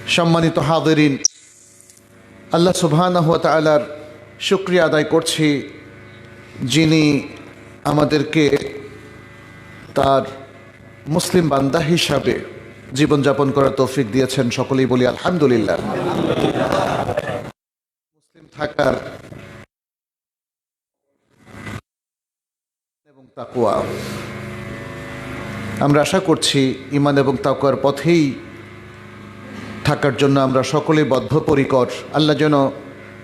সম্মানিত হাজিরিন, আল্লাহ সুবহানাহু ওয়া তাআলার শুকরিয়া আদায় করছি, যিনি আমাদেরকে তার মুসলিম বান্দা হিসাবে জীবনযাপন করার তৌফিক দিয়েছেন। সকলেই বলি আলহামদুলিল্লাহ। মুসলিম থাকার এবং তাকওয়া, আমরা আশা করছি ঈমান এবং তাকওয়ার পথেই থাকার জন্য আমরা সকলেই বদ্ধপরিকর। আল্লাহ যেন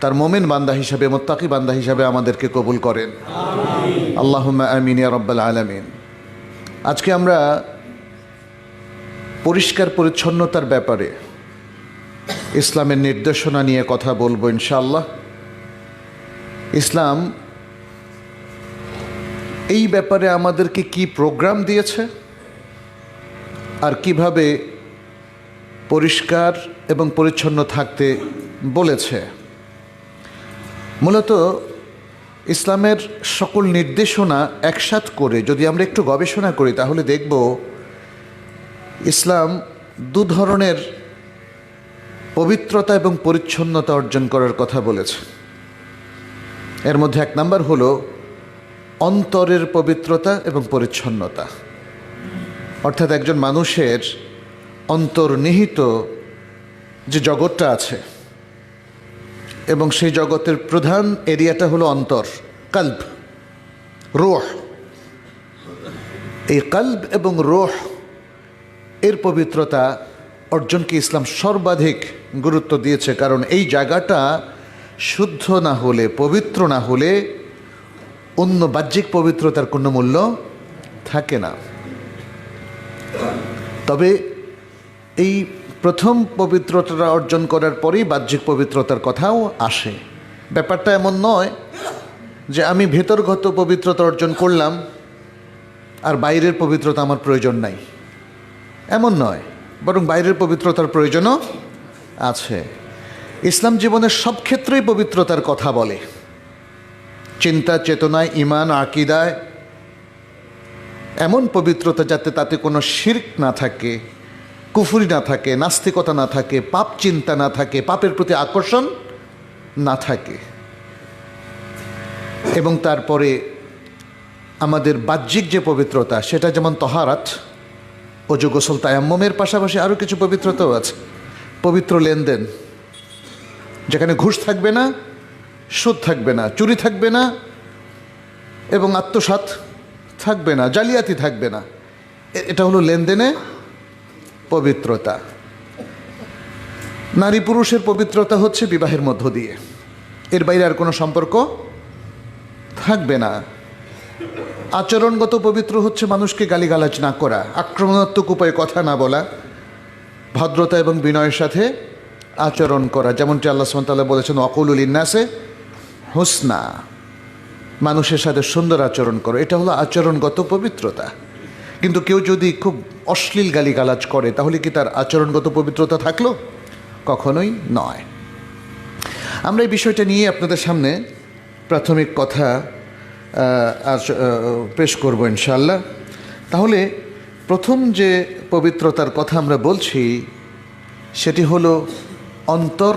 তার মোমেন বান্দা হিসাবে, মুত্তাকি বান্দা হিসাবে আমাদেরকে কবুল করেন। আল্লাহুম্মা আমিন ইয়া রাব্বাল আলামিন। আজকে আমরা পরিষ্কার পরিচ্ছন্নতার ব্যাপারে ইসলামের নির্দেশনা নিয়ে কথা বলবো ইনশাআল্লাহ। ইসলাম এই ব্যাপারে আমাদেরকে কি প্রোগ্রাম দিয়েছে আর কিভাবে পরিষ্কার এবং পরিচ্ছন্ন থাকতে বলেছে। মূলত ইসলামের সকল নির্দেশনা একসাথ করে যদি আমরা একটু গবেষণা করি তাহলে দেখব ইসলাম দু ধরনের পবিত্রতা এবং পরিচ্ছন্নতা অর্জন করার কথা বলেছে। এর মধ্যে এক নাম্বার হলো অন্তরের পবিত্রতা এবং পরিচ্ছন্নতা, অর্থাৎ একজন মানুষের অন্তর্নিহিত যে জগৎটা আছে এবং সেই জগতের প্রধান এরিয়াটা হলো অন্তর, কলব, রূহ। এই কলব এবং রূহ এর পবিত্রতা অর্জনকে ইসলাম সর্বাধিক গুরুত্ব দিয়েছে, কারণ এই জায়গাটা শুদ্ধ না হলে, পবিত্র না হলে অন্য বাহ্যিক পবিত্রতার কোনো মূল্য থাকে না। তবে এই প্রথম পবিত্রতা অর্জন করার পরেই বাহ্যিক পবিত্রতার কথাও আসে। ব্যাপারটা এমন নয় যে আমি ভেতরগত পবিত্রতা অর্জন করলাম আর বাইরের পবিত্রতা আমার প্রয়োজন নাই, এমন নয়, বরং বাইরের পবিত্রতার প্রয়োজনও আছে। ইসলাম জীবনের সব ক্ষেত্রেই পবিত্রতার কথা বলে, চিন্তা চেতনায়, ঈমান, আকীদায়, এমন পবিত্রতা যাতে তাতে কোনো শিরক না থাকে, কুফরি না থাকে, নাস্তিকতা না থাকে, পাপ চিন্তা না থাকে, পাপের প্রতি আকর্ষণ না থাকে। এবং তারপরে আমাদের বাহ্যিক যে পবিত্রতা সেটা যেমন তহারাত, ওযু, গোসল, তায়াম্মুমের পাশাপাশি আরও কিছু পবিত্রতাও আছে। পবিত্র লেনদেন, যেখানে ঘুষ থাকবে না, সুদ থাকবে না, চুরি থাকবে না এবং আত্মসাৎ থাকবে না, জালিয়াতি থাকবে না। এটা হলো লেনদেনে পবিত্রতা। নারী পুরুষের পবিত্রতা হচ্ছে বিবাহের মধ্য দিয়ে, এর বাইরে আর কোনো সম্পর্ক থাকবে না। আচরণগত পবিত্র হচ্ছে মানুষকে গালিগালাজ না করা, আক্রমণাত্মক উপায়ে কথা না বলা, ভদ্রতা এবং বিনয়ের সাথে আচরণ করা, যেমনটি আল্লাহ সুবহানাহু ওয়া তাআলা বলেছেন ওয়াকুলু লিন্নাসি হুসনা, মানুষের সাথে সুন্দর আচরণ করো। এটা হলো আচরণগত পবিত্রতা। কিন্তু কেউ যদি খুব অশ্লীল গালিগালাজ করে তাহলে কি তার আচরণগত পবিত্রতা থাকলো? কখনোই নয়। আমরা এই বিষয়টা নিয়ে আপনাদের সামনে প্রাথমিক কথা পেশ করব ইনশাআল্লাহ। তাহলে প্রথম যে পবিত্রতার কথা আমরা বলছি সেটি হলো অন্তর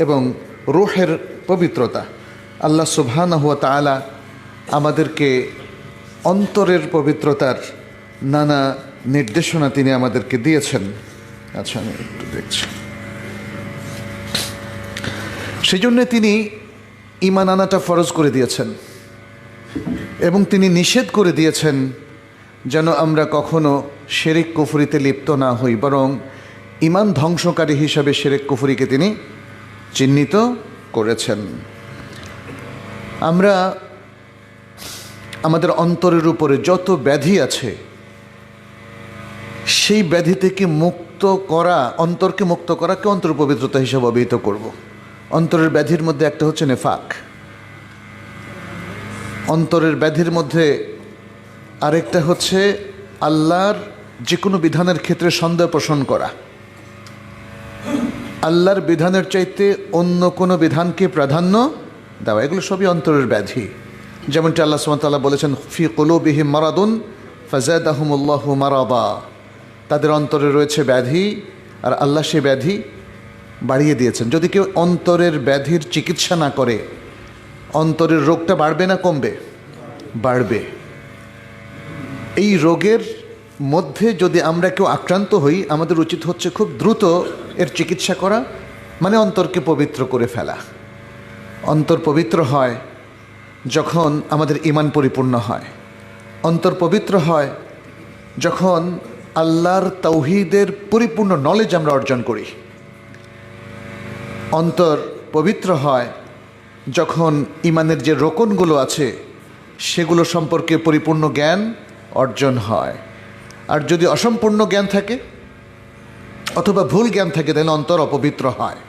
এবং রূহের পবিত্রতা। আল্লাহ সুবহানাহু ওয়া তাআলা আমাদেরকে অন্তরের পবিত্রতার নানা নির্দেশনা তিনি আমাদেরকে দিয়েছেন। আচ্ছা, আমি একটু দেখছি। সেই জন্যে তিনি ঈমান আনাটা ফরজ করে দিয়েছেন এবং তিনি নিষেধ করে দিয়েছেন যেন আমরা কখনো শিরক কুফরিতে লিপ্ত না হই, বরং ঈমান ধ্বংসকারী হিসাবে শিরক কুফরিকে তিনি চিহ্নিত করেছেন। আমরা আমাদের অন্তরের উপরে যত ব্যাধি আছে সেই ব্যাধি থেকে মুক্ত করা, অন্তরকে মুক্ত করাকে অন্তর পবিত্রতা হিসাবে অভিহিত করব। অন্তরের ব্যাধির মধ্যে একটা হচ্ছে নেফাক, অন্তরের ব্যাধির মধ্যে আরেকটা হচ্ছে আল্লাহর যে কোনো বিধানের ক্ষেত্রে সন্দেহ পোষণ করা, আল্লাহর বিধানের চাইতে অন্য কোনো বিধানকে প্রাধান্য দেওয়া। এগুলো সবই অন্তরের ব্যাধি। যেমনটি আল্লাহ সুবহানাহু ওয়া তাআলা বলেছেন ফি কুলুবিহিম মারাদুন ফাযাদাহুমুল্লাহু মারাদা, তাদের অন্তরে রয়েছে ব্যাধি আর আল্লাহ সে ব্যাধি বাড়িয়ে দিয়েছেন। যদি কেউ অন্তরের ব্যাধির চিকিৎসা না করে, অন্তরের রোগটা বাড়বে না কমবে? বাড়বে। এই রোগের মধ্যে যদি আমরা কেউ আক্রান্ত হই, আমাদের উচিত হচ্ছে খুব দ্রুত এর চিকিৎসা করা, মানে অন্তরকে পবিত্র করে ফেলা। অন্তর পবিত্র হয় যখন আমাদের ঈমান পরিপূর্ণ হয়। অন্তর পবিত্র হয় যখন আল্লাহর তাওহীদের পরিপূর্ণ নলেজ আমরা অর্জন করি। অন্তর পবিত্র হয় যখন ঈমানের যে রোকনগুলো আছে সেগুলো সম্পর্কে পরিপূর্ণ জ্ঞান অর্জন হয়। আর যদি অসম্পূর্ণ জ্ঞান থাকে অথবা ভুল জ্ঞান থাকে, তাহলে অন্তর অপবিত্র হয়।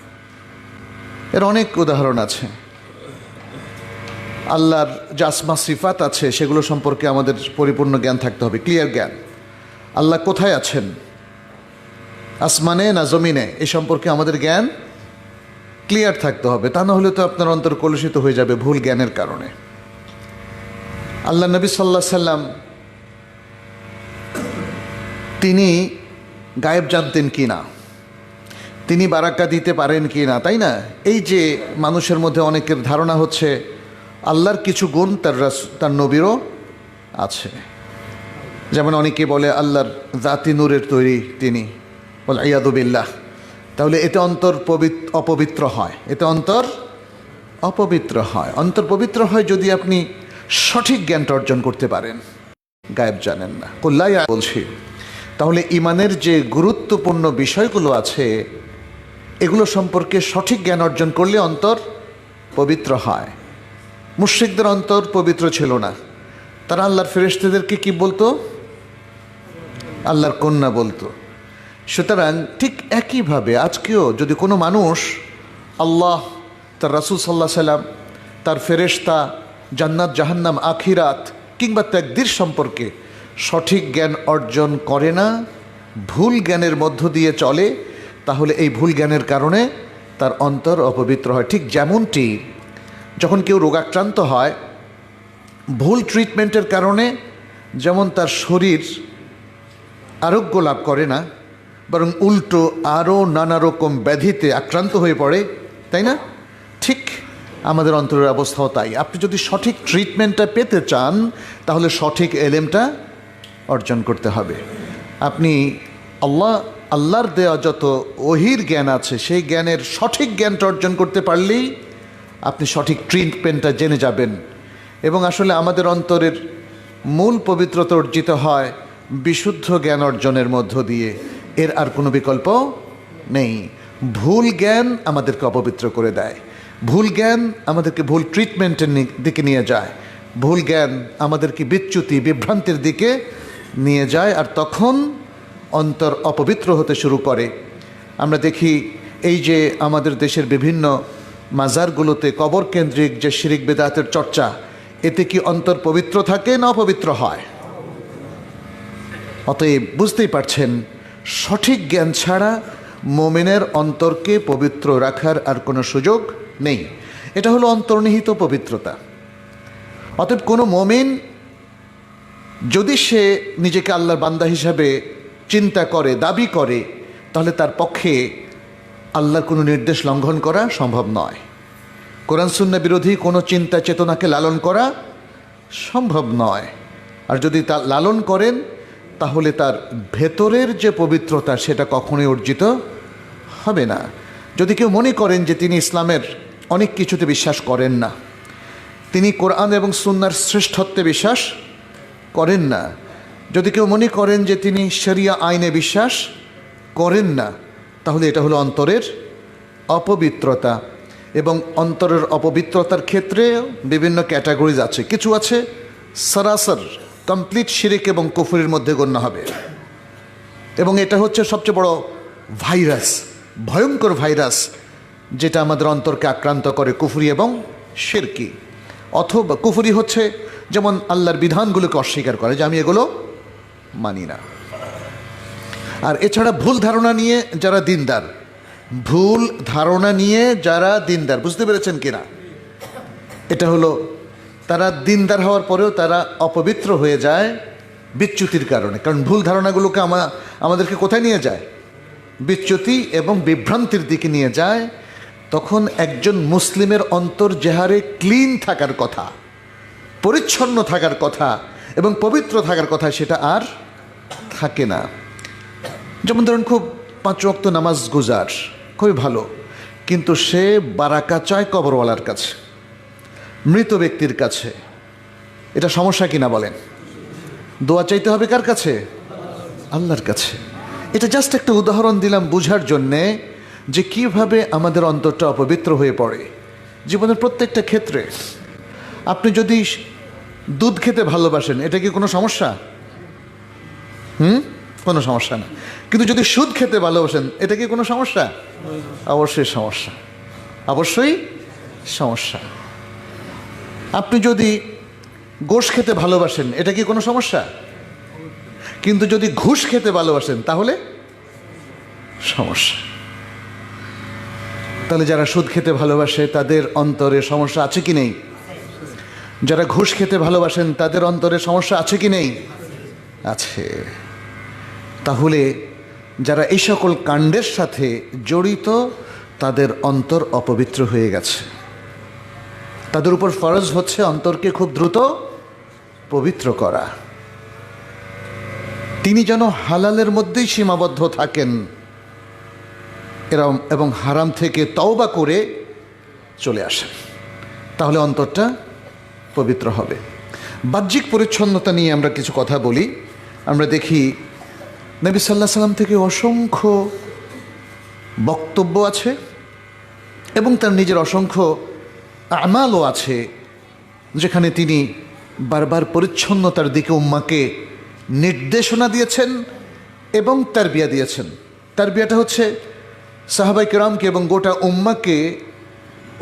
এর অনেক উদাহরণ আছে। আল্লাহর যে আসমা সিফাত আছে সেগুলো সম্পর্কে আমাদের পরিপূর্ণ জ্ঞান থাকতে হবে, ক্লিয়ার জ্ঞান। আল্লাহ কোথায় আছেন, আসমানে না জমিনে, এই সম্পর্কে আমাদের জ্ঞান ক্লিয়ার থাকতে হবে। তা না হলে তো আপনার অন্তর কলুষিত হয়ে যাবে ভুল জ্ঞানের কারণে। আল্লাহ নবী সাল্লাল্লাহু আলাইহি সাল্লাম তিনি গায়েব জানতেন কি না, তিনি বারাকা দিতে পারেন কি না, তাই না? এই যে মানুষের মধ্যে অনেকের ধারণা হচ্ছে আল্লাহর কিছু গুণ তার নবীরও আছে। যেমন অনেকে বলে আল্লাহর জাতি নূরের তৈরি তিনি, বলে ইয়াদু বিল্লাহ। তাহলে এতে অন্তর অপবিত্র হয়, এতে অন্তর অপবিত্র হয়। অন্তর পবিত্র হয় যদি আপনি সঠিক জ্ঞানটা অর্জন করতে পারেন। গায়েব জানেন না কল্লাই বলছি। তাহলে ঈমানের যে গুরুত্বপূর্ণ বিষয়গুলো আছে এগুলো সম্পর্কে সঠিক জ্ঞান অর্জন করলে অন্তর পবিত্র হয়। মুশরিকদের অন্তর পবিত্র ছিল না, তারা আল্লাহর ফেরেশতাদেরকে কি বলতো? আল্লাহর কন্যা বলতো। সুতরাং ঠিক একইভাবে আজকেও যদি কোনো মানুষ আল্লাহ, তার রাসূল সাল্লাল্লাহু আলাইহি সাল্লাম, তার ফেরেশতা, জান্নাত জাহান্নাম, আখিরাত কিংবা তাকদীর সম্পর্কে সঠিক জ্ঞান অর্জন করে না, ভুল জ্ঞানের মধ্য দিয়ে চলে, তাহলে এই ভুল জ্ঞানের কারণে তার অন্তর অপবিত্র হয়। ঠিক যেমনটি যখন কেউ রোগাক্রান্ত হয়, ভুল ট্রিটমেন্টের কারণে যেমন তার শরীর আরোগ্য লাভ করে না, বরং উল্টো আরও নানা রকম ব্যাধিতে আক্রান্ত হয়ে পড়ে, তাই না? ঠিক আমাদের অন্তরের অবস্থাও তাই। আপনি যদি সঠিক ট্রিটমেন্টটা পেতে চান তাহলে সঠিক এলেমটা অর্জন করতে হবে। আপনি আল্লাহর দেওয়া যত ওহির জ্ঞান আছে সেই জ্ঞানের সঠিক জ্ঞানটা অর্জন করতে পারলেই আপনি সঠিক ট্রিটমেন্টটা জেনে যাবেন। এবং আসলে আমাদের অন্তরের মূল পবিত্রতা অর্জিত হয় বিশুদ্ধ জ্ঞান অর্জনের মধ্য দিয়ে, এর আর কোনো বিকল্প নেই। ভুল জ্ঞান আমাদেরকে অপবিত্র করে দেয়, ভুল জ্ঞান আমাদেরকে ভুল ট্রিটমেন্টের দিকে নিয়ে যায়, ভুল জ্ঞান আমাদেরকে বিচ্যুতি বিভ্রান্তির দিকে নিয়ে যায়, আর তখন অন্তর অপবিত্র হতে শুরু করে। আমরা দেখি এই যে আমাদের দেশের বিভিন্ন মাজারগুলোতে কবর কেন্দ্রিক যে শিরিক বেদাতের চর্চা, এতে কি অন্তর পবিত্র থাকে না অপবিত্র হয়? অতএব বুঝতেই পারছেন, সঠিক জ্ঞান ছাড়া মোমেনের অন্তরকে পবিত্র রাখার আর কোনো সুযোগ নেই। এটা হলো অন্তর্নিহিত পবিত্রতা। অতএব কোনো মোমেন যদি সে নিজেকে আল্লাহর বান্দা হিসাবে চিন্তা করে, দাবি করে, তাহলে তার পক্ষে আল্লাহর কোনো নির্দেশ লঙ্ঘন করা সম্ভব নয়। কোরআন সুন্নাহ বিরোধী কোনো চিন্তা চেতনাকে লালন করা সম্ভব নয়। আর যদি তা লালন করেন তাহলে তার ভেতরের যে পবিত্রতা সেটা কখনোই অর্জিত হবে না। যদি কেউ মনে করেন যে তিনি ইসলামের অনেক কিছুতে বিশ্বাস করেন না, তিনি কোরআন এবং সুন্নাহর শ্রেষ্ঠত্বে বিশ্বাস করেন না, যদি কেউ মনে করেন যে তিনি শরিয়া আইনে বিশ্বাস করেন না, তাহলে এটা হলো অন্তরের অপবিত্রতা। এবং অন্তরের অপবিত্রতার ক্ষেত্রে বিভিন্ন ক্যাটাগরিজ আছে। কিছু আছে সরাসর কমপ্লিট শিরিক এবং কুফরির মধ্যে গণ্য হবে, এবং এটা হচ্ছে সবচেয়ে বড় ভাইরাস, ভয়ঙ্কর ভাইরাস, যেটা আমাদের অন্তরকে আক্রান্ত করে, কুফরি এবং শিরকি। অথবা কুফরি হচ্ছে যেমন আল্লাহর বিধানগুলোকে অস্বীকার করে, যে আমি এগুলো মানি না। আর এছাড়া ভুল ধারণা নিয়ে যারা দিনদার, ভুল ধারণা নিয়ে যারা দিনদার, বুঝতে পেরেছেন কিনা? এটা হলো তারা দিনদার হওয়ার পরেও তারা অপবিত্র হয়ে যায় বিচ্যুতির কারণে। কারণ ভুল ধারণাগুলোকে আমাদেরকে কোথায় নিয়ে যায়? বিচ্যুতি এবং বিভ্রান্তির দিকে নিয়ে যায়, তখন একজন মুসলিমের অন্তর যে হারে ক্লিন থাকার কথা, পরিচ্ছন্ন থাকার কথা এবং পবিত্র থাকার কথা, সেটা আর থাকে না। যেমন ধরুন, খুব 5 ওয়াক্ত নামাজ গুজার, খুবই ভালো, কিন্তু সে বারাকা চায় কবরওয়ালার কাছে, মৃত ব্যক্তির কাছে। এটা সমস্যা কিনা বলেন? দোয়া চাইতে হবে কার কাছে? আল্লাহর কাছে। এটা জাস্ট একটা উদাহরণ দিলাম বুঝার জন্যে যে কিভাবে আমাদের অন্তরটা অপবিত্র হয়ে পড়ে জীবনের প্রত্যেকটা ক্ষেত্রে। আপনি যদি দুধ খেতে ভালোবাসেন, এটা কি কোনো সমস্যা? কোনো সমস্যা না। কিন্তু যদি সুদ খেতে ভালোবাসেন, এটা কি কোনো সমস্যা? অবশ্যই সমস্যা, অবশ্যই সমস্যা। আপনি যদি গোশ খেতে ভালোবাসেন, এটা কি কোনো সমস্যা? কিন্তু যদি ঘুষ খেতে ভালোবাসেন, তাহলে সমস্যা। তাহলে যারা সুদ খেতে ভালোবাসে তাদের অন্তরে সমস্যা আছে কি নেই? যারা ঘুষ খেতে ভালোবাসেন তাদের অন্তরে সমস্যা আছে কি নেই? আছে। তাহলে যারা এই সকল কাণ্ডের সাথে জড়িত, তাদের অন্তর অপবিত্র হয়ে গেছে। তাদের উপর ফরজ হচ্ছে অন্তরকে খুব দ্রুত পবিত্র করা। তিনি যেন হালালের মধ্যেই সীমাবদ্ধ থাকেন এরম, এবং হারাম থেকে তওবা করে চলে আসেন, তাহলে অন্তরটা পবিত্র হবে। বাহ্যিক পরিচ্ছন্নতা নিয়ে আমরা কিছু কথা বলি। আমরা দেখি নবী সাল্লাল্লাহু আলাইহি সাল্লাম থেকে অসংখ্য বক্তব্য আছে এবং তার নিজের অসংখ্য আমালও আছে, যেখানে তিনি বারবার পরিচ্ছন্নতার দিকে উম্মাকে নির্দেশনা দিয়েছেন এবং তারবিয়া দিয়েছেন। তারবিয়াটা হচ্ছে সাহাবায়ে কেরামকে এবং গোটা উম্মাকে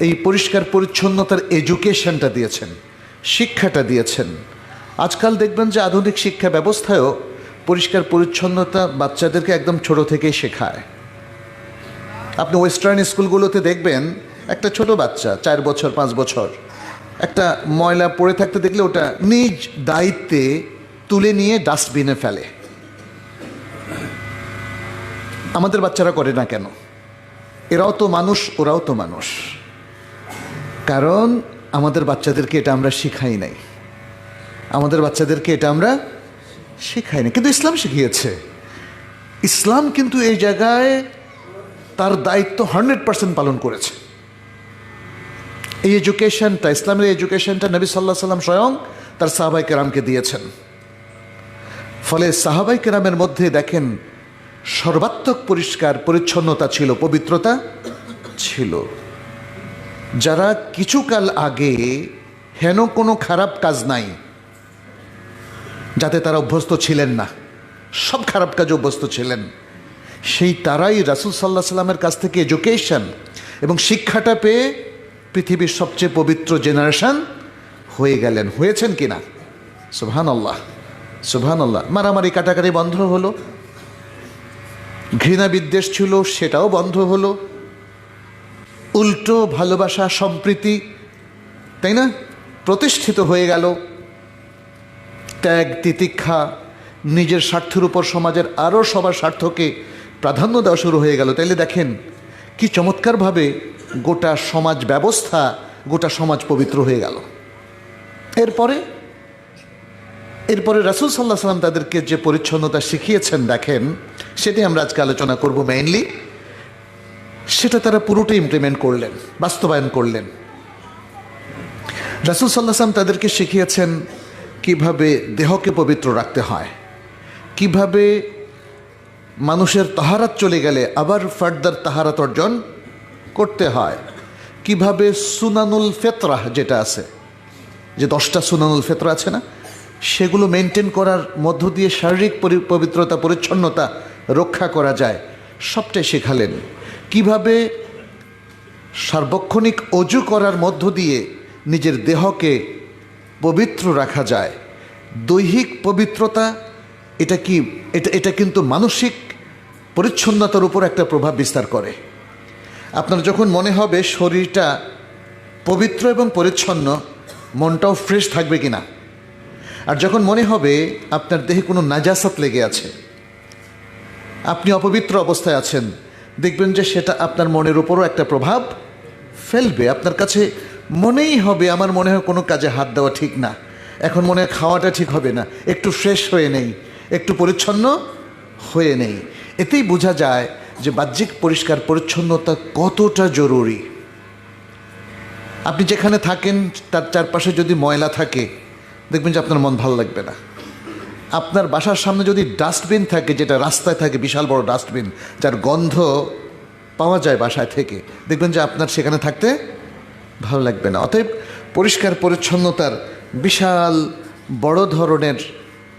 এই পরিষ্কার পরিচ্ছন্নতার এডুকেশনটা দিয়েছেন, শিক্ষাটা দিয়েছেন। আজকাল দেখবেন যে আধুনিক শিক্ষা ব্যবস্থায়ও পরিষ্কার পরিচ্ছন্নতা বাচ্চাদেরকে একদম ছোট থেকেই শেখায়। আপনি ওয়েস্টার্ন স্কুলগুলোতে দেখবেন একটা ছোট বাচ্চা 4 বছর 5 বছর একটা ময়লা পড়ে থাকতে দেখলে ওটা নিজ দায়িত্বে তুলে নিয়ে ডাস্টবিনে ফেলে। আমাদের বাচ্চারা করে না কেন? এরাও তো মানুষ, ওরাও তো মানুষ। কারণ আমাদের বাচ্চাদেরকে এটা আমরা শিখাই নাই, আমাদের বাচ্চাদেরকে এটা আমরা শিখাই নাই, কিন্তু ইসলাম শিখিয়েছে। ইসলাম কিন্তু এই জায়গায় তার দায়িত্ব 100% পালন করেছে। এই এডুকেশনটা, ইসলামের এডুকেশনটা নবী সাল্লাল্লাহু আলাইহি সাল্লাম স্বয়ং তার সাহাবায়ে কেরামকে দিয়েছেন। ফলে সাহাবায়ে কেরামের মধ্যে দেখেন সর্বাত্মক পরিষ্কার পরিচ্ছন্নতা ছিল, পবিত্রতা ছিল। যারা কিছুকাল আগে হেন কোনো খারাপ কাজ নাই যাতে তারা অভ্যস্ত ছিলেন না, সব খারাপ কাজে অভ্যস্ত ছিলেন, সেই তারাই রাসূল সাল্লাল্লাহু আলাইহি সাল্লামের কাছ থেকে এডুকেশন এবং শিক্ষাটা পেয়ে পৃথিবীর সবচেয়ে পবিত্র জেনারেশন হয়ে গেলেন। হয়েছেন কিনা? সুবহানাল্লাহ, সুবহানাল্লাহ। মারামারি কাটাকাটি বন্ধ হলো, ঘৃণা বিদ্বেষ ছিল সেটাও বন্ধ হলো, উল্টো ভালোবাসা সম্প্রীতি, তাই না, প্রতিষ্ঠিত হয়ে গেল। ত্যাগ তিতিক্ষা, নিজের স্বার্থের উপর সমাজের আরও সবার স্বার্থকে প্রাধান্য দেওয়া শুরু হয়ে গেল। তাইলে দেখেন কি চমৎকারভাবে গোটা সমাজ ব্যবস্থা, গোটা সমাজ পবিত্র হয়ে গেল। এরপরে রাসূল সাল্লাল্লাহু আলাইহি সাল্লাম তাদেরকে যে পরিচ্ছন্নতা শিখিয়েছেন, দেখেন সেটাই আমরা আজকে আলোচনা করব মেইনলি। সেটা তারা পুরোটাই ইমপ্লিমেন্ট করলেন, বাস্তবায়ন করলেন। রাসূল সাল্লাল্লাহু আলাইহি সাল্লাম তাদেরকে শিখিয়েছেন কিভাবে দেহকে পবিত্র রাখতে হয়, কিভাবে মানুষের তাহারাত চলে গেলে আবার ফার্দার তাহারাত অর্জন করতে হয়, কিভাবে সুনানুল ফিতরাহ যেটা আছে, যে 10টা সুনানুল ফিতরা আছে না, সেগুলো মেনটেন করার মধ্য দিয়ে শারীরিক পবিত্রতা পরিচ্ছন্নতা রক্ষা করা যায়, সবটাই শেখালেন। কিভাবে সার্বক্ষণিক অজু করার মধ্য দিয়ে নিজের দেহকে পবিত্র রাখা যায়। দৈহিক পবিত্রতা এটা কিন্তু মানসিক পরিচ্ছন্নতার উপর একটা প্রভাব বিস্তার করে। আপনার যখন মনে হবে শরীরটা পবিত্র এবং পরিচ্ছন্ন, মনটাও ফ্রেশ থাকবে কিনা। আর যখন মনে হবে আপনার দেহে কোনো নাজাসাত লেগে আছে, আপনি অপবিত্র অবস্থায় আছেন, দেখবেন যে সেটা আপনার মনের উপরও একটা প্রভাব ফেলবে। আপনার কাছে মনেই হবে, আমার মনে হয় কোনো কাজে হাত দেওয়া ঠিক না, এখন মনে হয় খাওয়াটা ঠিক হবে না, একটু ফ্রেশ হয়ে নেই, একটু পরিচ্ছন্ন হয়ে নেই। এতেই বোঝা যায় যে বাহ্যিক পরিষ্কার পরিচ্ছন্নতা কতটা জরুরি। আপনি যেখানে থাকেন তার চারপাশে যদি ময়লা থাকে, দেখবেন যে আপনার মন ভালো লাগবে না। আপনার বাসার সামনে যদি ডাস্টবিন থাকে, যেটা রাস্তায় থাকে বিশাল বড় ডাস্টবিন, যার গন্ধ পাওয়া যায় বাসায় থেকে, দেখবেন যে আপনার সেখানে থাকতে ভালো লাগবে না। অতএব পরিষ্কার পরিচ্ছন্নতার বিশাল বড় ধরনের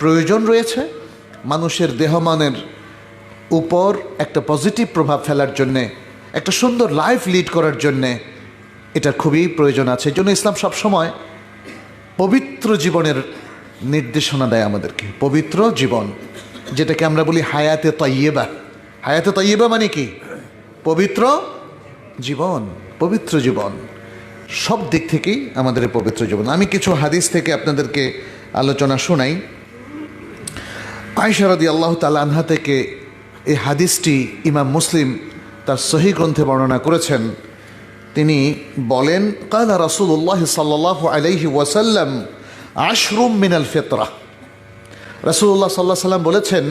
প্রয়োজন রয়েছে মানুষের দেহমানের উপর একটা পজিটিভ প্রভাব ফেলার জন্যে, একটা সুন্দর লাইফ লিড করার জন্যে এটার খুবই প্রয়োজন আছে। এই জন্য ইসলাম সবসময় পবিত্র জীবনের নির্দেশনা দেয় আমাদেরকে। পবিত্র জীবন, যেটাকে আমরা বলি হায়াতে তয়্যেবা। হায়াতে তয়্যেবা মানে কি? পবিত্র জীবন। পবিত্র জীবন সব দিক থেকেই আমাদের পবিত্র জীবন। আমি কিছু হাদিস থেকে আপনাদেরকে আলোচনা শোনাই। আয়েশা রাদিয়াল্লাহু তাআলা আনহা থেকে এই হাদিসটি ইমাম মুসলিম তার সহিহ গ্রন্থে বর্ণনা করেছেন। তিনি বলেন, কালা রাসূলুল্লাহ সাল্লাল্লাহু আলাইহি ওয়াসাল্লাম আশরুম মিনাল ফিতরা। রাসূলুল্লাহ সাল্লাল্লাহু আলাইহি সাল্লাম বলেছেন,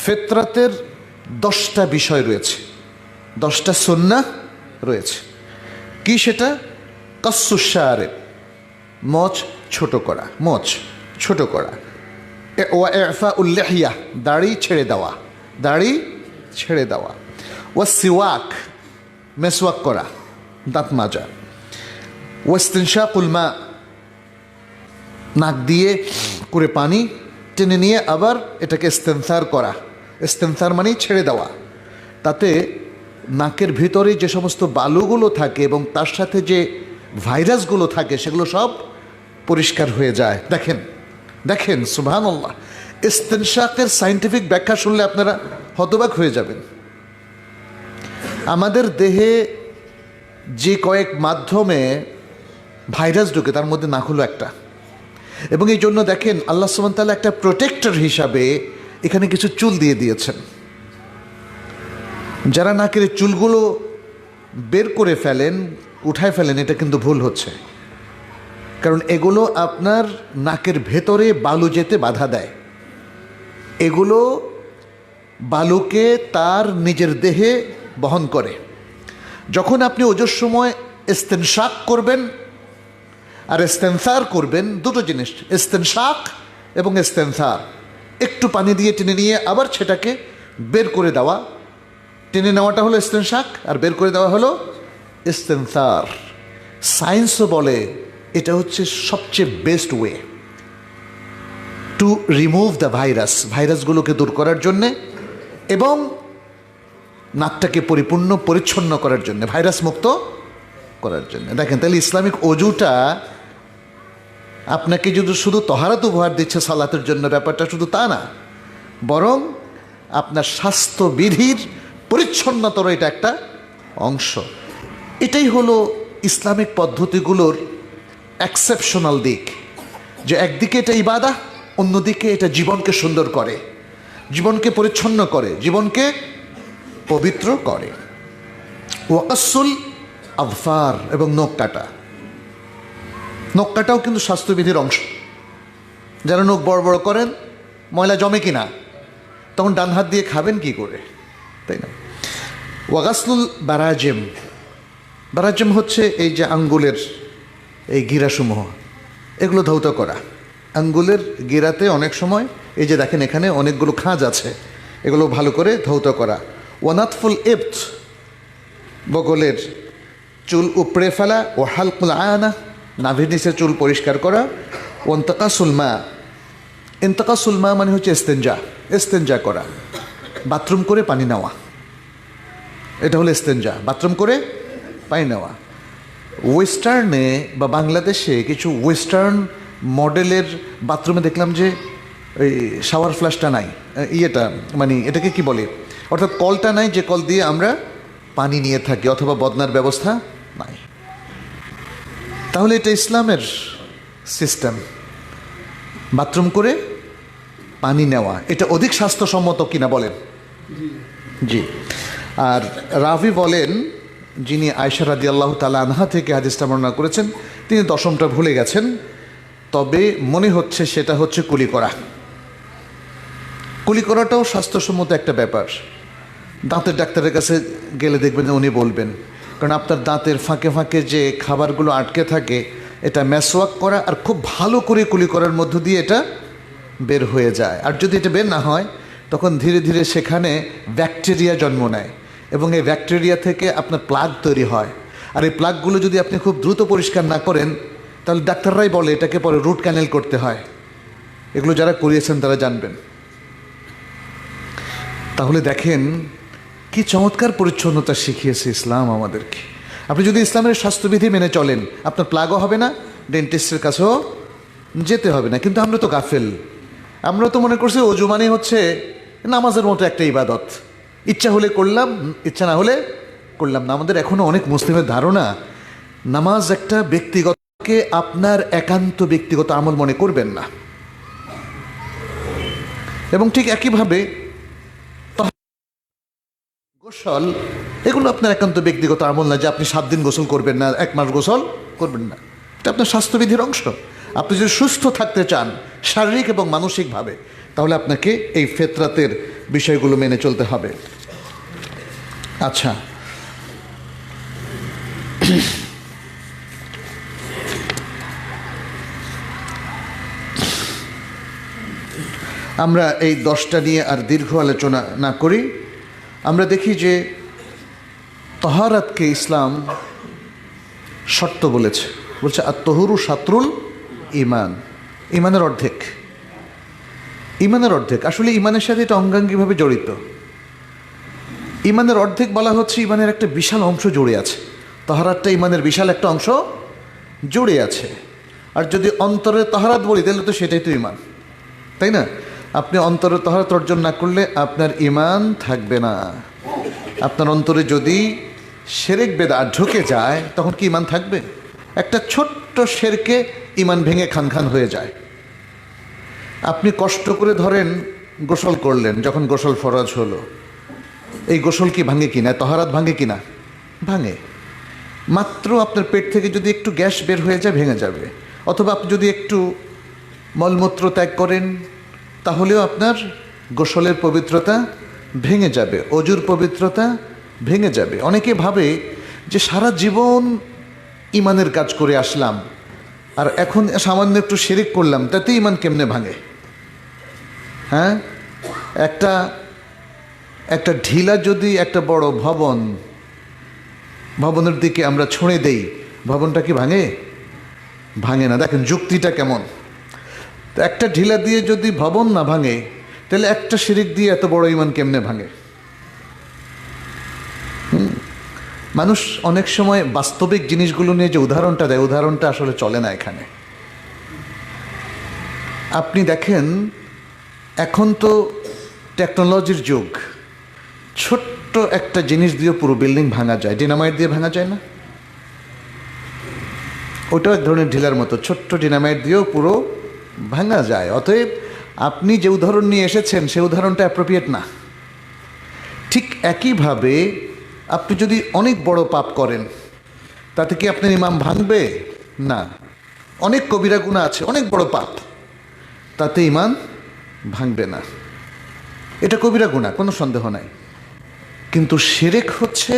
ফিতরাতের 10টা বিষয় রয়েছে, 10টা সুন্নাহ রয়েছে। কি সেটা? কাসসুশ শারিব, মোচ ছোট করা, মোচ ছোট করা। ওয়া ইফাউল লিহিয়া, দাড়ি ছেড়ে দেওয়া, দাড়ি ছেড়ে দেওয়া। ওয়া সিওয়াক, মেসওয়াক করা, দাঁত মাজা। ওয়া ইস্তিনশাকুল মা, নাক দিয়ে করে পানি টেনে নিয়ে আবার এটাকে ইস্তেনসার করা। ইস্তেনসার মানে ছেড়ে দেওয়া। তাতে নাকের ভিতরে যে সমস্ত বালুগুলো থাকে এবং তার সাথে যে ভাইরাসগুলো থাকে সেগুলো সব পরিষ্কার হয়ে যায়। দেখেন দেখেন, সুবহানাল্লাহ। ইস্তেনশাকের সায়েন্টিফিক ব্যাখ্যা শুনলে আপনারা হতবাক হয়ে যাবেন। আমাদের দেহে যে কয়েক মাধ্যমে ভাইরাস ঢুকে তার মধ্যে নাক হলো একটা। এবং এই জন্য দেখেন আল্লাহ সুবহানাহু ওয়া তাআলা একটা প্রোটেক্টর হিসাবে এখানে কিছু চুল দিয়ে দিয়েছেন। যারা নাকের চুলগুলো বের করে ফেলেন, উঠায় ফেলেন, এটা কিন্তু ভুল হচ্ছে। কারণ এগুলো আপনার নাকের ভেতরে বালু যেতে বাধা দেয়। এগুলো বালুকে তার নিজের দেহে বহন করে। যখন আপনি ওজোর সময় ইস্তেনশাক করবেন আর ইস্তেনসার করবেন, দুটো জিনিস, ইস্তেনশাক এবং ইস্তেনসার। একটু পানি দিয়ে টেনে নিয়ে আবার সেটাকে বের করে দেওয়া। টেনে নেওয়াটা হলো ইস্তেনশাক আর বের করে দেওয়া হলো ইস্তেনসার। সায়েন্সও বলে এটা হচ্ছে সবচেয়ে best way to remove the virus, ভাইরাসগুলোকে দূর করার জন্যে এবং নাকটাকে পরিপূর্ণ পরিচ্ছন্ন করার জন্য, ভাইরাস মুক্ত করার জন্য। দেখেন তাহলে ইসলামিক অজুটা আপনাকে যদি শুধু তহারাত উপহার দিচ্ছে সালাতের জন্য, ব্যাপারটা শুধু তা না, বরং আপনার স্বাস্থ্যবিধির পরিচ্ছন্নতারও এটা একটা অংশ। এটাই হলো ইসলামিক পদ্ধতিগুলোর এক্সেপশনাল দিক, যে একদিকে এটা ইবাদা, অন্যদিকে এটা জীবনকে সুন্দর করে, জীবনকে পরিচ্ছন্ন করে, জীবনকে পবিত্র করে। ওয়াকাসুল আযফার, এবং নখ কাটা। নখ কাটাও কিন্তু স্বাস্থ্যবিধির অংশ। যারা নখ বড় বড় করেন, ময়লা জমে কিনা, তখন ডান হাত দিয়ে খাবেন কি করে, তাই না? ওয়াগাসলুল বারাজেম, বারাজেম হচ্ছে এই যে আঙ্গুলের এই গিরাসমূহ, এগুলো ধৌত করা। আঙ্গুলের গিরাতে অনেক সময় এই যে দেখেন এখানে অনেকগুলো খাঁজ আছে, এগুলো ভালো করে ধৌত করা। ওয়ানাতফুল ইবত, বগলের চুল উপড়ে ফেলা। ও হালকুল আনা, নাভির নিচে চুল পরিষ্কার করা। ওয়ান্তাকাসুল মা, ইন্তাকাসুল মা মানে হচ্ছে ইস্তেঞ্জা, ইস্তেঞ্জা করা, বাথরুম করে পানি নেওয়া, এটা হলো ইস্তেঞ্জা, বাথরুম করে পানি নেওয়া। ওয়েস্টার্নে বা বাংলাদেশে কিছু ওয়েস্টার্ন মডেলের বাথরুমে দেখলাম যে এই শাওয়ার ফ্লাশটা নাই, ইয়েটা মানে এটাকে কি বলে, অর্থাৎ কলটা নাই, যে কল দিয়ে আমরা পানি নিয়ে থাকি, অথবা বদনার ব্যবস্থা নাই। তাহলে এটা ইসলামের সিস্টেম, বাথরুম করে পানি নেওয়া, এটা অধিক স্বাস্থ্যসম্মত কিনা বলেন? জি। আর রাভি বলেন, যিনি আয়েশা রাদিয়াল্লাহু তাআলা আনহা থেকে হাদিসটা বর্ণনা করেছেন, তিনি দশমটা ভুলে গেছেন, তবে মনে হচ্ছে সেটা হচ্ছে কুলি করা। কুলি করাটাও স্বাস্থ্যসম্মত একটা ব্যাপার। দাঁতের ডাক্তারের কাছে গেলে দেখবেন যে উনি বলবেন, কারণ আপনার দাঁতের ফাঁকে ফাঁকে যে খাবারগুলো আটকে থাকে, এটা মেসওয়াক করা আর খুব ভালো করে কুলি করার মধ্য দিয়ে এটা বের হয়ে যায়। আর যদি এটা বের না হয়, তখন ধীরে ধীরে সেখানে ব্যাকটেরিয়া জন্ম নেয় এবং এই ব্যাকটেরিয়া থেকে আপনার প্লাগ তৈরি হয়। আর এই প্লাগগুলো যদি আপনি খুব দ্রুত পরিষ্কার না করেন, তাহলে ডাক্তাররাই বলে এটাকে পরে রুট ক্যানেল করতে হয়। এগুলো যারা করিয়েছেন তারা জানবেন। তাহলে দেখেন কি চমৎকার পরিচ্ছন্নতা শিখিয়েছে ইসলাম আমাদেরকে। আপনি যদি ইসলামের স্বাস্থ্যবিধি মেনে চলেন, আপনার প্লাগও হবে না, ডেন্টিস্টের কাছেও যেতে হবে না। কিন্তু আমরা তো গাফেল। আমরা তো মনে করছি অজু মানে হচ্ছে নামাজের মতো একটা ইবাদত, ইচ্ছা হলে করলাম, ইচ্ছা না হলে করলাম না। আমাদের এখনও অনেক মুসলিমের ধারণা নামাজ একটা ব্যক্তিগতকে আপনার একান্ত ব্যক্তিগত আমল মনে করবেন না। এবং ঠিক একইভাবে গোসল, এগুলো আপনার একান্ত ব্যক্তিগত আমল না যে আপনি 7 দিন গোসল করবেন না, 1 মাস গোসল করবেন না। এটা আপনার স্বাস্থ্যবিধির অংশ। আপনি যদি সুস্থ থাকতে চান শারীরিক এবং মানসিকভাবে, তাহলে আপনাকে এই ফেতরাতের বিষয়গুলো মেনে চলতে হবে। আচ্ছা, আমরা এই 10টা নিয়ে আর দীর্ঘ আলোচনা না করি। আমরা দেখি যে তহারাতকে ইসলাম শর্ত বলেছে, বলছে আত-তহুরু শাতরুল ঈমান, ঈমানের অর্ধেক। ঈমানের অর্ধেক, আসলে ঈমানের সাথে এটা অঙ্গাঙ্গিভাবে জড়িত। ঈমানের অর্ধেক বলা হচ্ছে ঈমানের একটা বিশাল অংশ জুড়ে আছে। তহারাতটা ঈমানের বিশাল একটা অংশ জুড়ে আছে। আর যদি অন্তরে তহারাত বলি তাহলে তো সেটাই তো ঈমান, তাই না? আপনি অন্তরে তহারাত অর্জন না করলে আপনার ঈমান থাকবে না। আপনার অন্তরে যদি শিরক বিদআত ঢুকে যায়, তখন কি ঈমান থাকবে? একটা ছোট্ট শিরকে ঈমান ভেঙে খান খান হয়ে যায়। আপনি কষ্ট করে ধরেন গোসল করলেন, যখন গোসল ফরজ হলো, এই গোসল কি ভাঙে কিনা, তহারাত ভাঙে কিনা? ভাঙে। মাত্র আপনার পেট থেকে যদি একটু গ্যাস বের হয়ে যায়, ভেঙে যাবে। অথবা আপনি যদি একটু মলমূত্র ত্যাগ করেন, তাহলেও আপনার গোসলের পবিত্রতা ভেঙে যাবে, অজুর পবিত্রতা ভেঙে যাবে। অনেকে ভাবে যে সারা জীবন ঈমানের কাজ করে আসলাম, আর এখন সামান্য একটু শিরক করলাম, তাতে ঈমান কেমনে ভাঙে? হ্যাঁ, একটা ঢিলা যদি একটা বড় ভবনের দিকে আমরা ছুঁড়ে দেই, ভবনটা কি ভাঙে? ভাঙে না। দেখেন যুক্তিটা কেমন। তো একটা ঢিলা দিয়ে যদি ভবন না ভাঙে, তাহলে একটা শিরক দিয়ে এত বড় ঈমান কেমনে ভাঙে? মানুষ অনেক সময় বাস্তবিক জিনিসগুলো নিয়ে যে উদাহরণটা দেয়, উদাহরণটা আসলে চলে না এখানে। আপনি দেখেন এখন তো টেকনোলজির যুগ, ছোট্ট একটা জিনিস দিয়ে পুরো বিল্ডিং ভাঙা যায়, ডিনামাইট দিয়ে ভাঙা যায় না? ওটাও এক ধরনের ঢিলার মতো, ছোট্ট ডিনামাইট দিয়েও পুরো ভাঙা যায়। অতএব আপনি যে উদাহরণ নিয়ে এসেছেন সে উদাহরণটা অ্যাপ্রোপ্রিয়েট না। ঠিক একইভাবে আপনি যদি অনেক বড় পাপ করেন, তাতে কি আপনার ঈমান ভাঙবে? না। অনেক কবিরা গুনাহ আছে, অনেক বড় পাপ, তাতে ঈমান ভাঙবে না। এটা কবিরা গুনাহ, কোনো সন্দেহ নাই। কিন্তু শিরক হচ্ছে,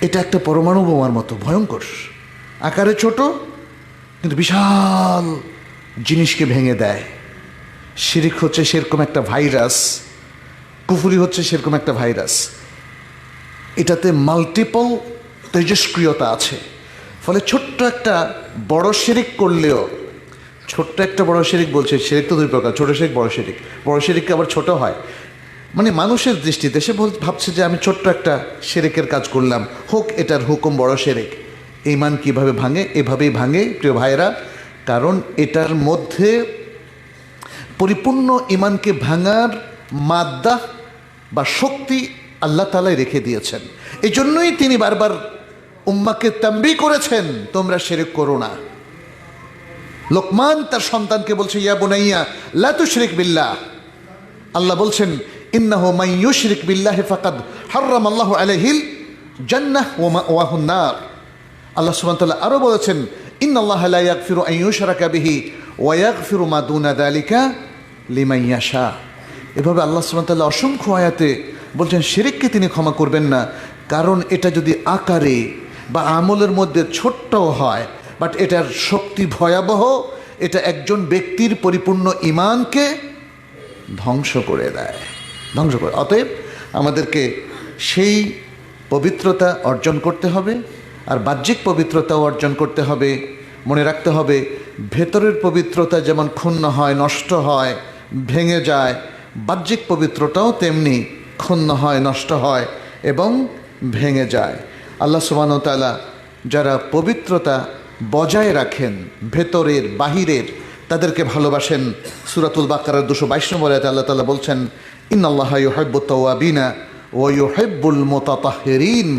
এটা একটা পরমাণু বোমার মতো ভয়ঙ্কর, আকারে ছোট কিন্তু বিশাল জিনিসকে ভেঙে দেয়। শিরক হচ্ছে সেরকম একটা ভাইরাস, কুফরি হচ্ছে সেরকম একটা ভাইরাস। এটাতে মাল্টিপল তেজস্ক্রিয়তা আছে। ফলে ছোট্ট একটা বড় শিরক করলেও, ছোট্ট একটা বড় শিরক বলছে, শিরক তো 2 প্রকার, ছোট শিরক, বড় শিরক। বড় শিরককে আবার ছোট হয়, মানে মানুষের দৃষ্টিতে সে ভাবছে যে আমি ছোট্ট একটা শিরকের কাজ করলাম, হোক এটার হুকুম বড় শিরক। ঈমান কিভাবে ভাঙে? এভাবেই ভাঙে প্রিয় ভাইয়েরা, কারণ এটার মধ্যে পরিপূর্ণ ঈমানকে ভাঙার মাদ্দা বা শক্তি আল্লাহ তাআলাই রেখে দিয়েছেন। এই জন্যই তিনি বারবার উম্মাকে তাম্বি করেছেন, তোমরা শিরক করো না। লোকমান তার সন্তানকে বলছে, ইয়া বুনাইয়া লা তুশরিক বিল্লাহ। আল্লাহ বলছেন, ইন্নাহু মান ইউশরিক বিল্লাহি ফাকাদ হাররামাল্লাহু আলাইহিল জান্নাহ ওয়া মাওয়াহুন নার। আল্লাহ সুবহানাহু ওয়া তাআলা আরও বলেছেন, ইন্নাল্লাহা লা ইয়াগফিরু আন ইউশরাকা বিহি ওয়া ইয়াগফিরু মা দুনা যালিকা লিমান ইয়াশা। এভাবে আল্লাহ সুবহানাহু ওয়া তাআলা অসংখ্য আয়াতে বলছেন শিরককে তিনি ক্ষমা করবেন না, কারণ এটা যদি আকারে বা আমলের মধ্যে ছোট্টও হয়, বাট এটার শক্তি ভয়াবহ, এটা একজন ব্যক্তির পরিপূর্ণ ঈমানকে ধ্বংস করে দেয়, ধ্বংস করে। অতএব আমাদেরকে সেই পবিত্রতা অর্জন করতে হবে, আর বাহ্যিক পবিত্রতাও অর্জন করতে হবে। মনে রাখতে হবে, ভেতরের পবিত্রতা যেমন ক্ষুণ্ণ হয়, নষ্ট হয়, ভেঙে যায়, বাহ্যিক পবিত্রতাও তেমনি ক্ষুণ্ণ হয়, নষ্ট হয় এবং ভেঙে যায়। আল্লাহ সুবহানাহু ওয়া তাআলা যারা পবিত্রতা বজায় রাখেন ভেতরের বাহিরের, তাদেরকে ভালোবাসেন। সূরাতুল বাকারার 222 নম্বর আয়াতে আল্লাহ তাআলা বলছেন, ইন্নাল্লাহা ইউহিব্বুত তাওয়াবিনা ওয়া ইউহিব্বুল মুতাতাহহিরিন।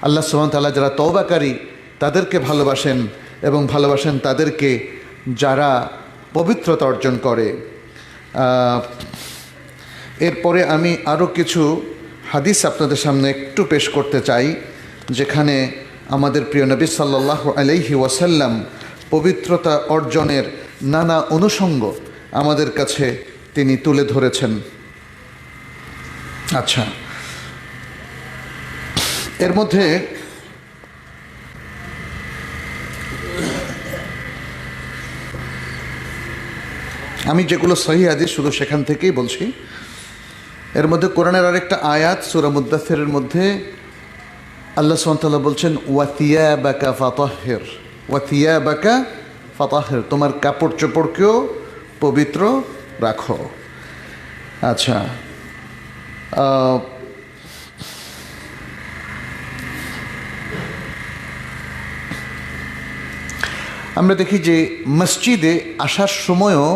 আল্লাহ সুবহানাহু ওয়া তাআলা যারা তওবাকারী তাদেরকে ভালোবাসেন এবং ভালোবাসেন তাদেরকে যারা পবিত্রতা অর্জন করে। এরপরে আমি আরও কিছু হাদিস আপনাদের সামনে একটু পেশ করতে চাই, যেখানে আমাদের প্রিয় নবী সাল্লাল্লাহু আলাইহি ওয়াসাল্লাম পবিত্রতা অর্জনের নানা অনুষঙ্গ আমাদের কাছে তিনি তুলে ধরেছেন। আচ্ছা, এর মধ্যে আমি যেগুলো সহিহ হাদিস শুধু সেখান থেকেই বলছি। এর মধ্যে কোরআনের আরেকটা আয়াত সূরা মুদ্দাসসিরের মধ্যে আল্লাহ সুবহানাহু ওয়া তাআলা বলছেন, ওয়া থিয়াবাকা ফাতাহহির, ওয়া থিয়াবাকা ফাতাহহির, তোমার কাপড় চোপড়কেও পবিত্র রাখো। আচ্ছা, আমরা দেখি যে মসজিদে আসার সময়ও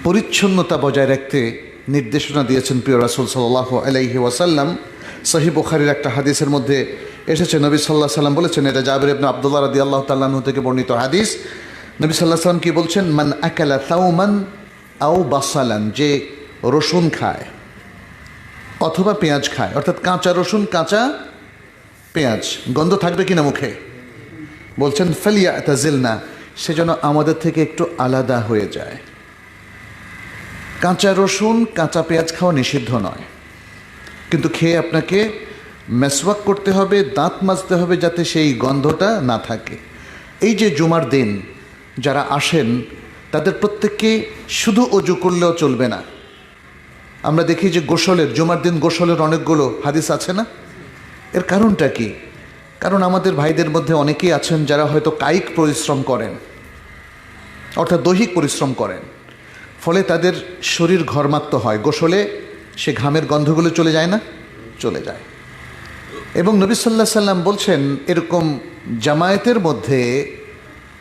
পরিচ্ছন্নতা বজায় রাখতে নির্দেশনা দিয়েছেন প্রিয় রাসূল সাল্লাল্লাহু আলাইহি ওয়াসাল্লাম। সহিহ বুখারীর একটা হাদিসের মধ্যে এসেছে, নবী সাল্লাল্লাহু আলাইহি সাল্লাম বলেছেন, এটা জাবির ইবনে আব্দুল্লাহ রাদিয়াল্লাহু তাআলা আনহু থেকে বর্ণিত হাদিস। নবী সাল্লাল্লাহু আলাইহি সাল্লাম কি বলছেন, মান আকালা সাওমান আও বাসালান, যে রসুন খায় অথবা পেঁয়াজ খায়, অর্থাৎ কাঁচা রসুন কাঁচা পেঁয়াজ, গন্ধ থাকবে কিনা মুখে, বলছেন ফালিয়াতাজিলনা, সেজন্য আমাদের থেকে একটু আলাদা হয়ে যায়। কাঁচা রসুন কাঁচা পেঁয়াজ খাওয়া নিষিদ্ধ নয়, কিন্তু খেয়ে আপনাকে মেসওয়াক করতে হবে, দাঁত মাজতে হবে, যাতে সেই গন্ধটা না থাকে। এই যে জুমার দিন যারা আসেন তাদের প্রত্যেককে শুধু অজু করলেও চলবে না। আমরা দেখি যে গোসলের, জুমার দিন গোসলের অনেকগুলো হাদিস আছে না? এর কারণটা কি? কারণ আমাদের ভাইদের মধ্যে অনেকেই আছেন যারা হয়তো কায়িক পরিশ্রম করেন, অর্থাৎ দৈহিক পরিশ্রম করেন, ফলে তাদের শরীর ঘর্মাক্ত হয়। গোসলে সে ঘামের গন্ধগুলো চলে যায় না? চলে যায়। এবং নবী সাল্লাল্লাহু আলাইহি সাল্লাম বলছেন, এরকম জামায়াতের মধ্যে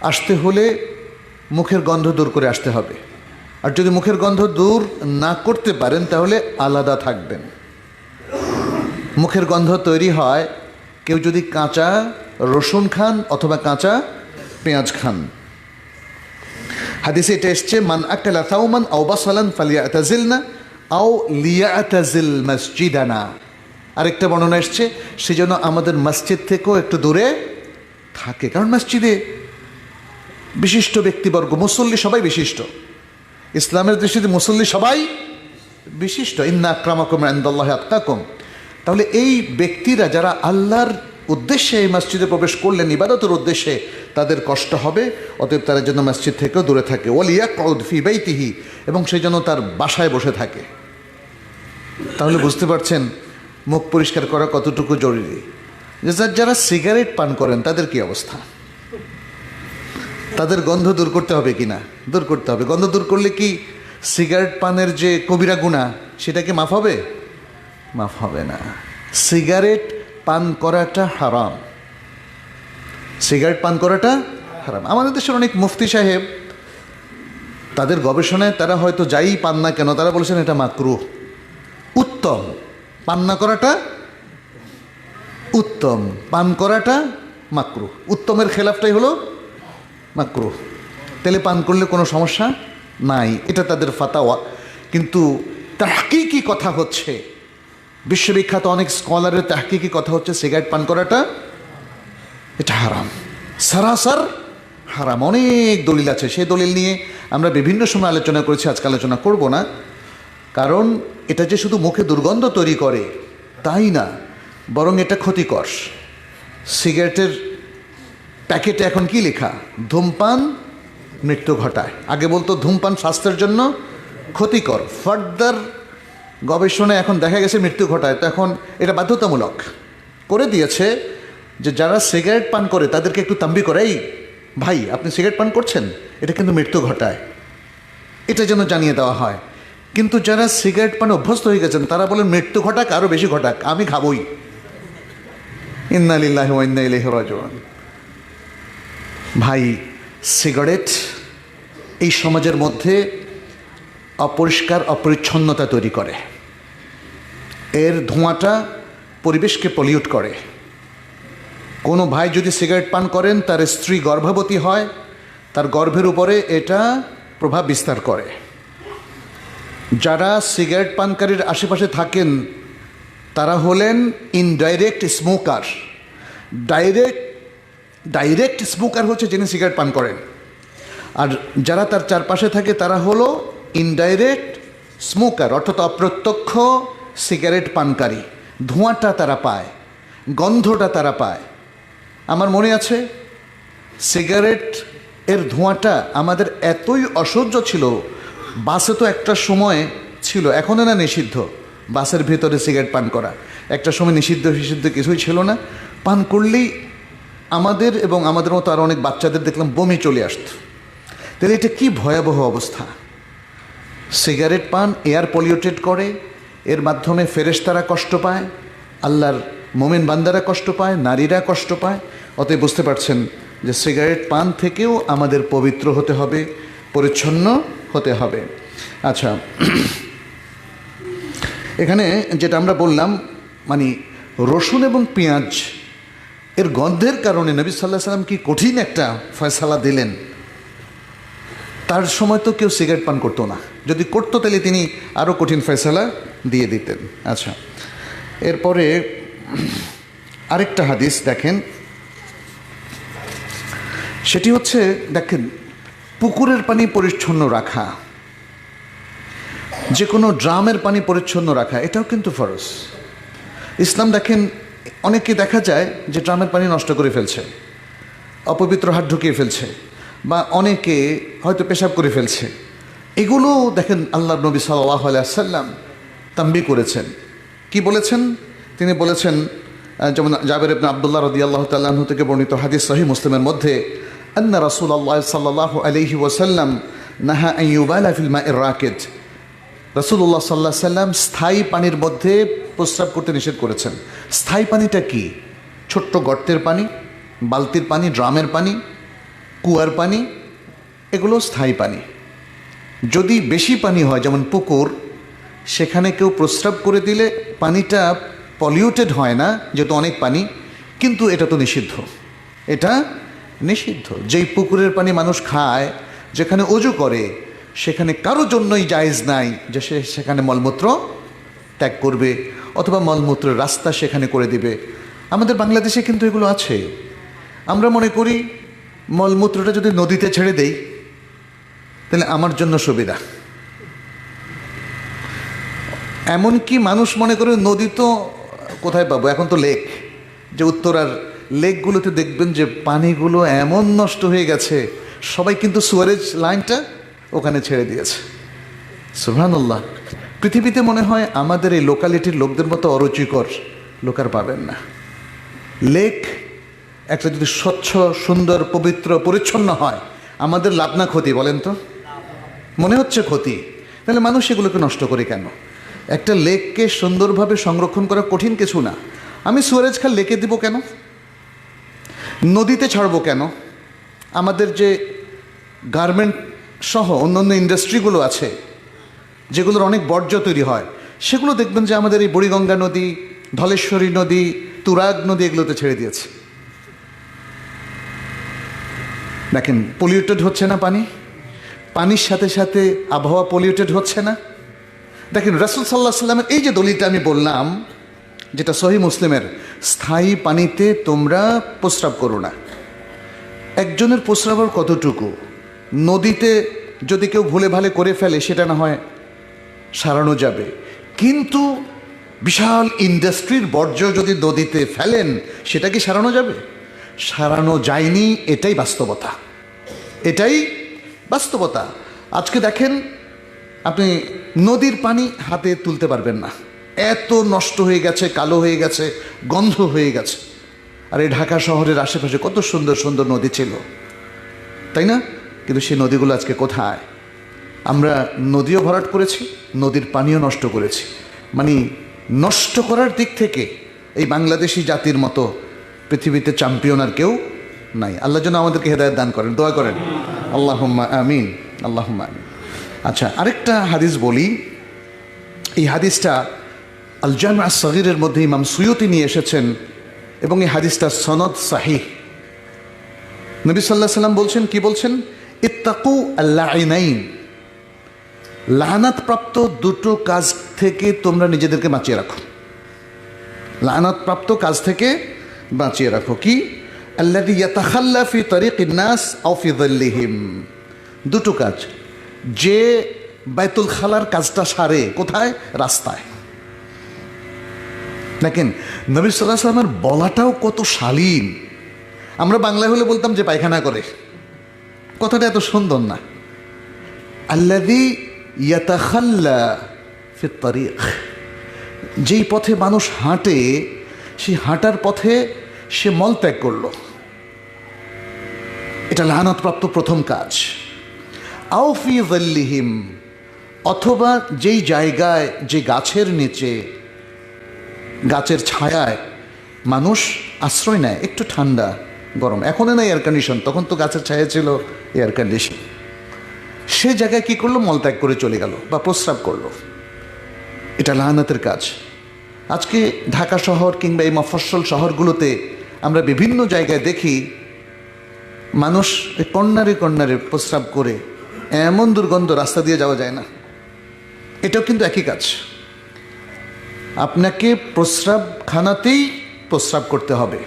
আসতে হলে মুখের গন্ধ দূর করে আসতে হবে, আর যদি মুখের গন্ধ দূর না করতে পারেন তাহলে আলাদা থাকবেন। মুখের গন্ধ তৈরি হয় কেউ যদি কাঁচা রসুন খান অথবা কাঁচা পেঁয়াজ খান। হাদিসে এটা এসছে, মান আকালা সাওমান আও বাসালান ফালিয়াতাজিলনা আও লিয়াতাজিল মসজিদানা। আরেকটা বর্ণনা এসছে, সেজন্য আমাদের মসজিদ থেকেও একটু দূরে থাকে, কারণ মসজিদে বিশিষ্ট ব্যক্তিবর্গ, মুসল্লি সবাই বিশিষ্ট। ইসলামের দৃষ্টিতে মুসল্লি সবাই বিশিষ্ট, ইন্না আকরামাকুম ইনদাল্লাহি আতকাকুম। তাহলে এই ব্যক্তিরা যারা আল্লাহর উদ্দেশ্যে এই মসজিদে প্রবেশ করলেন ইবাদতের উদ্দেশ্যে, তাদের কষ্ট হবে, অতএব তারা যেন মসজিদ থেকেও দূরে থাকে। ওয়ালিয়াকউদ ফি বাইতিহি, এবং সেই জন্য তার বাসায় বসে থাকে। তাহলে বুঝতে পারছেন মুখ পরিষ্কার করা কতটুকু জরুরি। যারা সিগারেট পান করেন তাদের কি অবস্থা? তাদের গন্ধ দূর করতে হবে কি না? দূর করতে হবে। গন্ধ দূর করলে কি সিগারেট পানের যে কবিরা গুনাহ সেটা কি মাফ হবে? মাফ হবে না। সিগারেট পান করাটা হারাম, সিগারেট পান করাটা হারাম। আমাদের দেশের অনেক মুফতি সাহেব তাদের গবেষণায় তারা হয়তো যাই পান না কেন, তারা বলেছেন এটা মাকরুহ, উত্তম। পান না করাটা উত্তম, পান করাটা মাকরুহ। উত্তমের খেলাফটাই হলো মাকরুহ। তাহলে পান করলে কোনো সমস্যা নাই, এটা তাদের ফাতাওয়া। কিন্তু তাহকিকি কথা হচ্ছে, বিশ্ববিখ্যাত অনেক স্কলারের তাহকিকি কথা হচ্ছে সিগারেট পান করাটা এটা হারাম, সারাসার হারাম। অনেক দলিল আছে, সেই দলিল নিয়ে আমরা বিভিন্ন সময় আলোচনা করেছি, আজকে আলোচনা করব না। কারণ এটা যে শুধু মুখে দুর্গন্ধ তৈরি করে তাই না, বরং এটা ক্ষতিকর। সিগারেটের প্যাকেটে এখন কি লেখা? ধূমপান মৃত্যু ঘটায়। আগে বলতো ধূমপান স্বাস্থ্যের জন্য ক্ষতিকর, ফার্দার গবেষণায় এখন দেখা গেছে মৃত্যু ঘটায়। তো এখন এটা বাধ্যতামূলক করে দিয়েছে যে যারা সিগারেট পান করে তাদেরকে একটু তাম্বি করে, এই ভাই আপনি সিগারেট পান করছেন, এটা কিন্তু মৃত্যু ঘটায়, এটা যেন জানিয়ে দেওয়া হয়। কিন্তু যারা সিগারেট পানে অভ্যস্ত হয়ে গেছেন তারা বলেন মৃত্যু ঘটাক, আরও বেশি ঘটাক, আমি খাবই। ইন্না লিল্লাহি ওয়া ইন্না ইলাইহি রাজিউন। ভাই, সিগারেট এই সমাজের মধ্যে অপরিষ্কার অপরিচ্ছন্নতা তৈরি করে, এর ধোঁয়াটা পরিবেশকে পলিউট করে। কোনো ভাই যদি সিগারেট পান করেন, তার স্ত্রী গর্ভবতী হয়, তার গর্ভের উপরে এটা প্রভাব বিস্তার করে। যারা সিগারেট পানকারীর আশেপাশে থাকেন তারা হলেন ইনডাইরেক্ট স্মোকার। ডাইরেক্ট স্মোকার হচ্ছে যিনি সিগারেট পান করেন, আর যারা তার চারপাশে থাকে তারা হলো ইনডাইরেক্ট স্মোকার, অর্থাৎ অপ্রত্যক্ষ সিগারেট পানকারী। ধোঁয়াটা তারা পায়, গন্ধটা তারা পায়। আমার মনে আছে সিগারেট এর ধোঁয়াটা আমাদের এতই অসহ্য ছিল, বাসে তো একটা সময় ছিল, এখনও না নিষিদ্ধ বাসের ভেতরে সিগারেট পান করা, একটা সময় নিষিদ্ধ কিছুই ছিল না। পান করলেই আমাদের এবং আমাদের মতো আরও অনেক বাচ্চাদের দেখলাম বমি চলে আসতো। তাহলে এটা কি ভয়াবহ অবস্থা। সিগারেট পান এয়ার পলিউটেড করে, এর মাধ্যমে ফেরেশতারা কষ্ট পায়, আল্লাহর মোমেন বান্দারা কষ্ট পায়, নারীরা কষ্ট পায়। অতএব বুঝতে পারছেন যে সিগারেট পান থেকেও আমাদের পবিত্র হতে হবে, পরিচ্ছন্ন হতে হবে। আচ্ছা, এখানে যেটা আমরা বললাম, মানে রসুন এবং পেঁয়াজ এর গন্ধের কারণে নবী সাল্লাল্লাহু আলাইহি সাল্লাম কি কঠিন একটা ফয়সালা দিলেন। তার সময় তো কেউ সিগারেট পান করতো না, যদি করতো তাহলে তিনি আরও কঠিন ফয়সালা দিয়ে দিতেন। আচ্ছা, এরপরে আরেকটা হাদিস দেখেন, সেটি হচ্ছে দেখেন পুকুরের পানি পরিচ্ছন্ন রাখা, যে কোনো ড্রামের পানি পরিচ্ছন্ন রাখা, এটাও কিন্তু ফরজ। ইসলাম দেখেন অনেকে দেখা যায় যে ড্রামের পানি নষ্ট করে ফেলছে, অপবিত্র হাত ঢুকিয়ে ফেলছে, বা অনেকে হয়তো পেশাব করে ফেলছে। এগুলো দেখেন আল্লাহর নবী সাল্লাল্লাহু আলাইহি ওয়াসাল্লাম তাম্বি করেছেন। কি বলেছেন? তিনি বলেছেন, যেমন জাবের ইবনে আব্দুল্লাহ রাদিয়াল্লাহু তাআলা আনহু থেকে বর্ণিত হাদিস সহিহ মুসলিমের মধ্যে, আন্না রাসূলুল্লাহ সাল্লাল্লাহু আলাইহি ওয়াসাল্লাম নাহা আন ইউবালা ফিল মাইর রাকিদ। রাসূলুল্লাহ সাল্লাল্লাহু আলাইহি ওয়াসাল্লাম স্থায়ী পানির মধ্যে প্রস্রাব করতে নিষেধ করেছেন। স্থায়ী পানিটা কি? ছোট্ট গর্তের পানি, বালতির পানি, ড্রামের পানি, কুয়ার পানি, এগুলো স্থায়ী পানি। যদি বেশি পানি হয়, যেমন পুকুর, সেখানে কেউ প্রস্রাব করে দিলে পানিটা পলিউটেড হয় না, যেহেতু অনেক পানি, কিন্তু এটা তো নিষিদ্ধ, এটা নিষিদ্ধ। যেই পুকুরের পানি মানুষ খায়, যেখানে অজু করে, সেখানে কারোর জন্যই জায়েজ নাই যে সে সেখানে মলমূত্র ত্যাগ করবে অথবা মলমূত্রের রাস্তা সেখানে করে দিবে। আমাদের বাংলাদেশে কিন্তু এগুলো আছে। আমরা মনে করি মলমূত্রটা যদি নদীতে ছেড়ে দেই তাহলে আমার জন্য সুবিধা। এমনকি মানুষ মনে করে নদী তো কোথায় পাবো, এখন তো লেক, যে উত্তরার লেকগুলোতে দেখবেন যে পানিগুলো এমন নষ্ট হয়ে গেছে, সবাই কিন্তু সুয়ারেজ লাইনটা ওখানে ছেড়ে দিয়েছে। সুবহানাল্লাহ। পৃথিবীতে মনে হয় আমাদের এই লোকালিটির লোকদের মতো অরুচিকর লোক আর পাবেন না। লেক একটা যদি স্বচ্ছ, সুন্দর, পবিত্র, পরিচ্ছন্ন হয়, আমাদের লাভ না ক্ষতি বলেন তো? মনে হচ্ছে ক্ষতি। তাহলে মানুষ এগুলোকে নষ্ট করে কেন? একটা লেককে সুন্দরভাবে সংরক্ষণ করা কঠিন কিছু না। আমি সুয়ারেজ খাল লেকে দিব কেন? নদীতে ছাড়বো কেন? আমাদের যে গার্মেন্ট সহ অন্যান্য ইন্ডাস্ট্রিগুলো আছে, যেগুলোর অনেক বর্জ্য তৈরি হয়, সেগুলো দেখবেন যে আমাদের এই বুড়িগঙ্গা নদী, ধলেশ্বরী নদী, তুরাগ নদী, এগুলোতে ছেড়ে দিয়েছে। দেখেন পলিউটেড হচ্ছে না পানি? পানির সাথে সাথে আবহাওয়া পলিউটেড হচ্ছে না? দেখেন রাসূল সাল্লাল্লাহু আলাইহি সাল্লামের এই যে দলিলটা আমি বললাম, যেটা সহিহ মুসলিমের, স্থায়ী পানিতে তোমরা প্রস্রাব করো না। একজনের প্রস্রাবের কতটুকু? নদীতে যদি কেউ ভুলে ভালে করে ফেলে সেটা না হয় সারানো যাবে, কিন্তু বিশাল ইন্ডাস্ট্রির বর্জ্য যদি নদীতে ফেলেন সেটা কি সারানো যাবে? সারানো যায়নি। এটাই বাস্তবতা, এটাই বাস্তবতা। আজকে দেখেন, আপনি নদীর পানি হাতে তুলতে পারবেন না, এত নষ্ট হয়ে গেছে, কালো হয়ে গেছে, গন্ধ হয়ে গেছে। আর এই ঢাকা শহরের আশেপাশে কত সুন্দর সুন্দর নদী ছিল, তাই না? কিন্তু সেই নদীগুলো আজকে কোথায়? আমরা নদীও ভরাট করেছি, নদীর পানিও নষ্ট করেছি। মানে নষ্ট করার দিক থেকে এই বাংলাদেশি জাতির মতো পৃথিবীতে চ্যাম্পিয়ন আর কেউ নাই। আল্লাহ যেন আমাদেরকে হেদায়েত দান করেন, দোয়া করেন, আল্লাহুম্মা আমিন, আল্লাহুম্মা আমিন। আচ্ছা, আরেকটা হাদিস বলি। এই হাদিসটা আল জামি' আস-সগীরের মধ্যে ইমাম সুয়ুতি নিয়ে এসেছেন এবং এই হাদিসটার সনদ সহিহ। নবী সাল্লাল্লাহু আলাইহি সাল্লাম বলছেন, কি বলছেন? ইত্তাকু আল-লাইনাইন, লানাতপ্রাপ্ত দুটো কাজ থেকে তোমরা নিজেদেরকে বাঁচিয়ে রাখো। লানাতপ্রাপ্ত কাজ থেকে বাঁচিয়ে রাখো। কি? আল্লাযী ইয়াতাখাল্লা ফি তারিকিন নাস আও ফি যিল্লিহিম। দুটো কাজ, যে বাইতুল খালার কাজটা সারে কোথায়? রাস্তায়। দেখেন নবী সাল্লাল্লাহু আলাইহি ওয়াসাল্লামের বলাটাও কত শালীন। আমরা বাংলায় হলে বলতাম যে পায়খানা করে, কথাটা এত সুন্দর না। আল্লাযী ইয়াতাখাল্লা ফি তারিক, যেই পথে মানুষ হাঁটে সেই হাঁটার পথে সে মলত্যাগ করলো, এটা লানাতপ্রাপ্ত প্রথম কাজ। আও ফি যিল্লিহিম, অথবা যেই জায়গায়, যে গাছের নিচে, গাছের ছায়ায় মানুষ আশ্রয় নেয়, একটু ঠান্ডা গরম, এখনও না এয়ার কন্ডিশন, তখন তো গাছের ছায়া ছিল এয়ার কন্ডিশন, সে জায়গায় কি করলো? মলত্যাগ করে চলে গেল বা প্রস্রাব করলো। এটা লানাতের কাজ। আজকে ঢাকা শহর কিংবা এই মফস্বল শহরগুলোতে আমরা বিভিন্ন জায়গায় দেখি মানুষ কর্নারে কর্নারে প্রস্রাব করে, এমন দুর্গন্ধ, রাস্তা দিয়ে যাওয়া যায় না। এটাও কিন্তু একই কাজ। আপনাকে প্রস্রাবখানাতেই প্রস্রাব করতে হবে,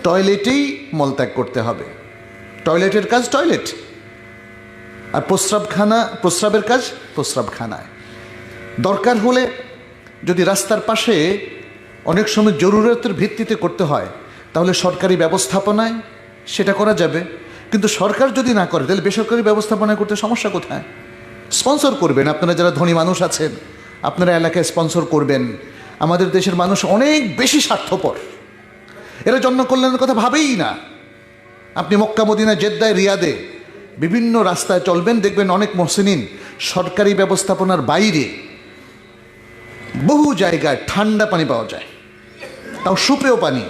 টয়লেটেই মলত্যাগ করতে হবে। টয়লেটের কাজ টয়লেট, আর প্রস্রাবের কাজ প্রস্রাবখানায়। দরকার হলে যদি রাস্তার পাশে অনেক সময় জরুরতের ভিত্তিতে করতে হয়, তাহলে সরকারি ব্যবস্থাপনায় সেটা করা যাবে। কিন্তু সরকার যদি না করে, তাহলে বেসরকারি ব্যবস্থাপনায় করতে সমস্যা কোথায়? স্পন্সর করবেন, আপনারা যারা ধনী মানুষ আছেন আপনারা এলাকায় স্পন্সর করবেন। আমাদের দেশের মানুষ অনেক বেশি স্বার্থপর, এরা জনকল্যাণের কথা ভাবেই না। আপনি মক্কা, মদিনা, জেদ্দায়, রিয়াদে বিভিন্ন রাস্তায় চলবেন, দেখবেন অনেক মুহসিনিন সরকারি ব্যবস্থাপনার বাইরে বহু জায়গায় ঠান্ডা পানি পাওয়া যায়, তাও সুপেয় পানি,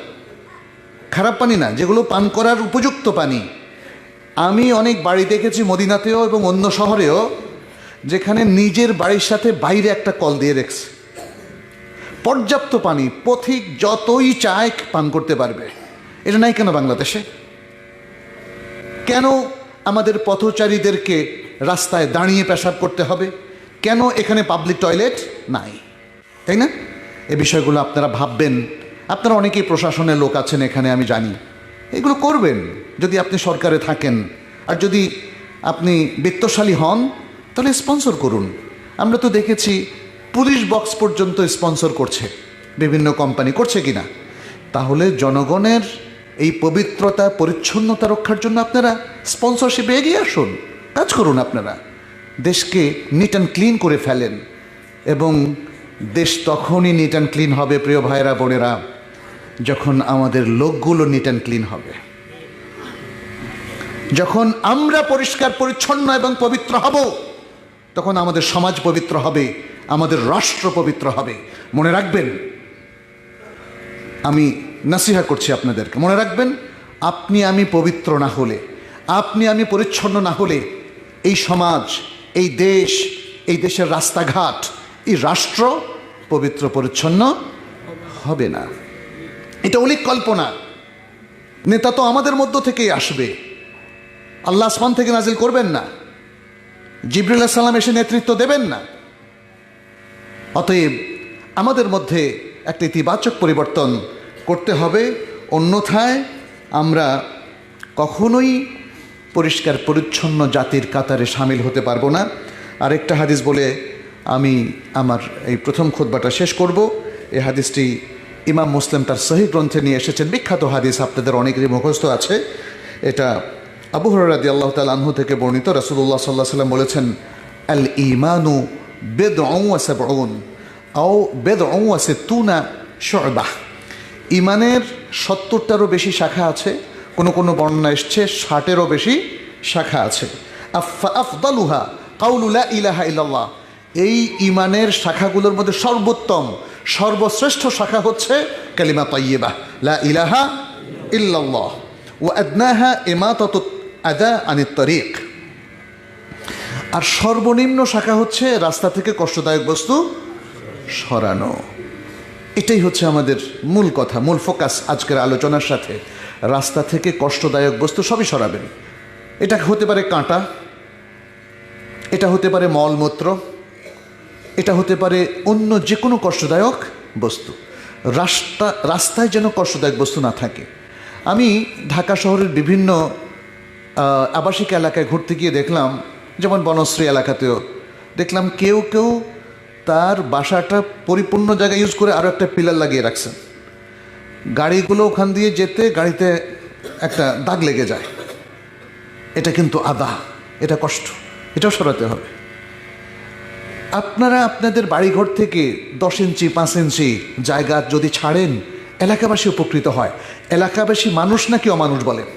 খারাপ পানি না, যেগুলো পান করার উপযুক্ত পানি। আমি অনেক বাড়ি দেখেছি মদিনাতেও এবং অন্য শহরেও, যেখানে নিজের বাড়ির সাথে বাইরে একটা কল দিয়ে রেখেছে, পর্যাপ্ত পানি, পথিক যতই চায় পান করতে পারবে। এটা নাই কেন বাংলাদেশে? কেন আমাদের পথচারীদেরকে রাস্তায় দাঁড়িয়ে পেশাব করতে হবে? কেন এখানে পাবলিক টয়লেট নাই? তাই না? এই বিষয়গুলো আপনারা ভাববেন। আপনারা অনেকেই প্রশাসনের লোক আছেন এখানে, আমি জানি। এগুলো করবেন যদি আপনি সরকারে থাকেন, আর যদি আপনি বিত্তশালী হন তাহলে স্পন্সর করুন। আমরা তো দেখেছি পুলিশ বক্স পর্যন্ত স্পন্সর করছে বিভিন্ন কোম্পানি, করছে কিনা? তাহলে জনগণের এই পবিত্রতা, পরিচ্ছন্নতা রক্ষার জন্য আপনারা স্পন্সরশিপে এগিয়ে আসুন, কাজ করুন। আপনারা দেশকে নিট অ্যান্ড ক্লিন করে ফেলেন, এবং দেশ তখনই নিট অ্যান্ড ক্লিন হবে প্রিয় ভাইরা বোনেরা, যখন আমাদের লোকগুলো নিট অ্যান্ড ক্লিন হবে। যখন আমরা পরিষ্কার পরিচ্ছন্ন এবং পবিত্র হব, তখন আমাদের সমাজ পবিত্র হবে, আমাদের রাষ্ট্র পবিত্র হবে। মনে রাখবেন, আমি নাসিহা করছি আপনাদেরকে, মনে রাখবেন, আপনি আমি পবিত্র না হলে, আপনি আমি পরিচ্ছন্ন না হলে, এই সমাজ, এই দেশ, এই দেশের রাস্তাঘাট, এই রাষ্ট্র পবিত্র পরিচ্ছন্ন হবে না। এটা অলিক কল্পনা। নেতা তো আমাদের মধ্য থেকেই আসবে, আল্লাহ আসমান থেকে নাজিল করবেন না, জিবরিল আলাইহিস সালাম এসে নেতৃত্ব দেবেন না। অতএব আমাদের মধ্যে একটা ইতিবাচক পরিবর্তন করতে হবে, অন্যথায় আমরা কখনোই পরিষ্কার পরিচ্ছন্ন জাতির কাতারে সামিল হতে পারবো না। আরেকটা হাদিস বলে আমি আমার এই প্রথম খুতবাটা শেষ করব। এই হাদিসটি ইমাম মুসলিম তার সহিহ গ্রন্থে নিয়ে এসেছেন, বিখ্যাত হাদিস, আপনাদের অনেকেরই মুখস্থ আছে। এটা আবু হুরায়রা রাদিয়াল্লাহু তাআলা আনহু থেকে বর্ণিত। রাসূলুল্লাহ সাল্লাল্লাহু আলাইহি ওয়াসাল্লাম বলেছেন, আল ঈমানু বিদউন ওয়া সাবউন আও বিদউন ওয়া সিত্তুনা শু'বাহ। ঈমানের 70টারও বেশি শাখা আছে, কোনো কোনো বর্ণনা এসছে 60-এরও বেশি শাখা আছে। আফদালুহা কাউলু লা ইলাহা ইল্লাল্লাহ। এই ঈমানের শাখাগুলোর মধ্যে সর্বোত্তম, সর্বশ্রেষ্ঠ শাখা হচ্ছে কালিমা তাইয়্যিবাহ, লা ইলাহা ইল্লাল্লাহ। ওয়া আদনাহা ইমাতাতুত আযা আনিত তারিক। আর সর্বনিম্ন শাখা হচ্ছে রাস্তা থেকে কষ্টদায়ক বস্তু সরানো। এটাই হচ্ছে আমাদের মূল কথা, মূল ফোকাস আজকের আলোচনার সাথে। রাস্তা থেকে কষ্টদায়ক বস্তু সবই সরাবেন। এটা হতে পারে কাঁটা, এটা হতে পারে মলমূত্র, এটা হতে পারে অন্য যে কোনো কষ্টদায়ক বস্তু। রাস্তায় যেন কষ্টদায়ক বস্তু না থাকে। আমি ঢাকা শহরের বিভিন্ন আবাসিক এলাকায় ঘুরতে গিয়ে দেখলাম, যেমন বনশ্রী এলাকাতেও দেখলাম কেউ কেউ তার বাসাটা পরিপূর্ণ জায়গা ইউজ করে আরও একটা পিলার লাগিয়ে রাখছেন। গাড়িগুলো ওখান দিয়ে যেতে গাড়িতে একটা দাগ লেগে যায়। এটা কিন্তু আদা, এটা কষ্ট, এটাও সরাতে হবে। আপনারা আপনাদের বাড়িঘর থেকে 10 ইঞ্চি 5 ইঞ্চি জায়গা যদি ছাড়েন, এলাকাবাসী উপকৃত হয়। এলাকাবাসী মানুষ নাকি অমানুষ বলেন?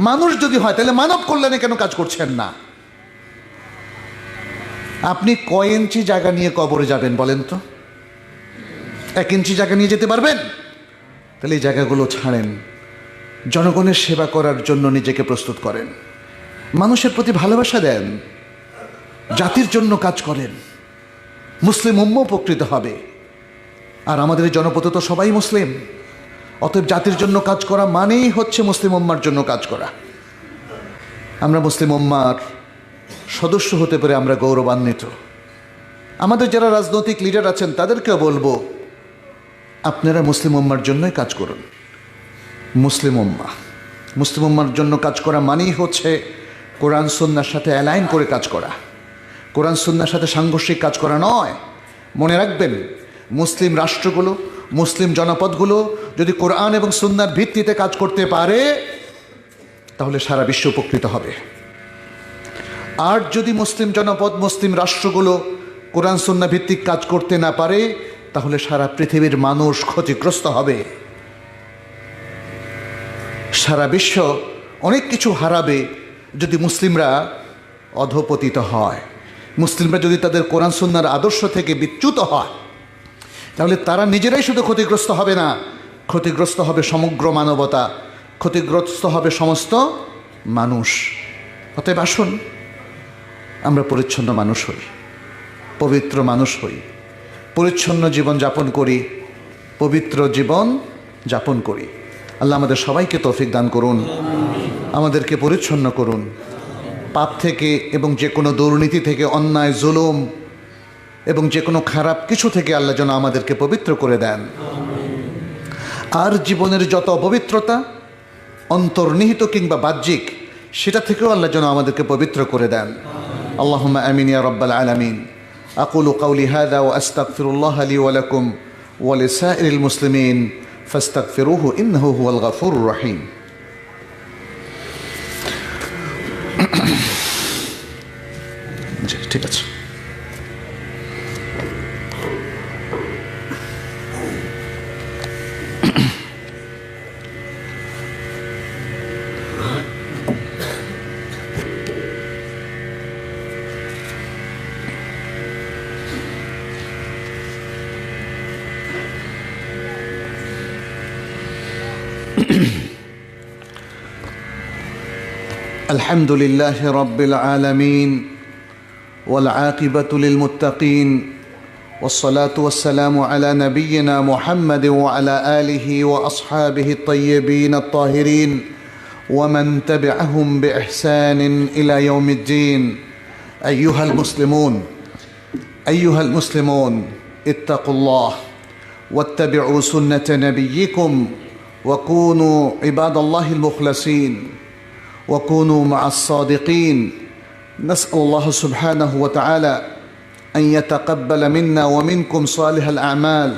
মানুষ যদি হয় তাহলে মানব কল্যাণে কেন কাজ করছেন না? আপনি কয় ইঞ্চি জায়গা নিয়ে কবরে যাবেন বলেন তো? 1 ইঞ্চি জায়গা নিয়ে যেতে পারবেন? তাহলে এই জায়গাগুলো ছাড়েন, জনগণের সেবা করার জন্য নিজেকে প্রস্তুত করেন, মানুষের প্রতি ভালোবাসা দেন, জাতির জন্য কাজ করেন, মুসলিম উম্মাহ উপকৃত হবে। আর আমাদের এই জনপদ তো সবাই মুসলিম, অতএব জাতির জন্য কাজ করা মানেই হচ্ছে মুসলিম উম্মার জন্য কাজ করা। আমরা মুসলিম উম্মার সদস্য হতে পেরে আমরা গৌরবান্বিত। আমাদের যারা রাজনৈতিক লিডার আছেন তাদেরকেও বলবো, আপনারা মুসলিম উম্মার জন্যই কাজ করুন। মুসলিম উম্মার জন্য কাজ করা মানেই হচ্ছে কোরআন সুন্নাহর সাথে অ্যালাইন করে কাজ করা, কোরআন সুন্নাহর সাথে সাংঘর্ষিক কাজ করা নয়। মনে রাখবেন, মুসলিম রাষ্ট্রগুলো, মুসলিম জনপদগুলো যদি কোরআন এবং সুন্নাহর ভিত্তিতে কাজ করতে পারে তাহলে সারা বিশ্ব উপকৃত হবে। আর যদি মুসলিম জনপদ, মুসলিম রাষ্ট্রগুলো কোরআন সুন্নাহ ভিত্তিক কাজ করতে না পারে তাহলে সারা পৃথিবীর মানুষ ক্ষতিগ্রস্ত হবে। সারা বিশ্ব অনেক কিছু হারাবে যদি মুসলিমরা অধপতিত হয়। মুসলিমরা যদি তাদের কোরআন সুন্নাহর আদর্শ থেকে বিচ্যুত হয় তাহলে তারা নিজেরাই শুধু ক্ষতিগ্রস্ত হবে না, ক্ষতিগ্রস্ত হবে সমগ্র মানবতা, ক্ষতিগ্রস্ত হবে সমস্ত মানুষ। অতএব আসুন আমরা পরিচ্ছন্ন মানুষ হই, পবিত্র মানুষ হই, পরিচ্ছন্ন জীবন যাপন করি, পবিত্র জীবন যাপন করি। আল্লাহ আমাদের সবাইকে তৌফিক দান করুন, আমাদেরকে পরিচ্ছন্ন করুন পাপ থেকে এবং যে কোনো দুর্নীতি থেকে, অন্যায়, জুলুম এবং যে কোনো খারাপ কিছু থেকে আল্লাহ যেন আমাদেরকে পবিত্র করে দেন। আর জীবনের যত অপবিত্রতা অন্তর্নিহিত কিংবা বাহ্যিক, সেটা থেকেও আল্লাহ যেন আমাদেরকে পবিত্র করে দেন। আল্লাহুম্মা আমিন ইয়া রাব্বাল আলামিন। আকুলু কাওলি হাযা ওয়া আস্তাগফিরুল্লাহ লি ওয়া লাকুম ওয়া লিসাইরিল মুসলিমিন ফাস্তাগফিরুহু ইন্নাহু হুয়াল গফুরুর রহিম। ঠিক আছে। الحمد لله رب العالمين والعاقبة للمتقين والصلاة والسلام على نبينا محمد وعلى آله وأصحابه الطيبين الطاهرين ومن تبعهم بإحسان إلى يوم الدين. أيها المسلمون اتقوا الله واتبعوا سنة نبيكم وكونوا عباد الله المخلصين وكونوا مع الصادقين نسأل الله سبحانه وتعالى أن يتقبل منا ومنكم صالح الأعمال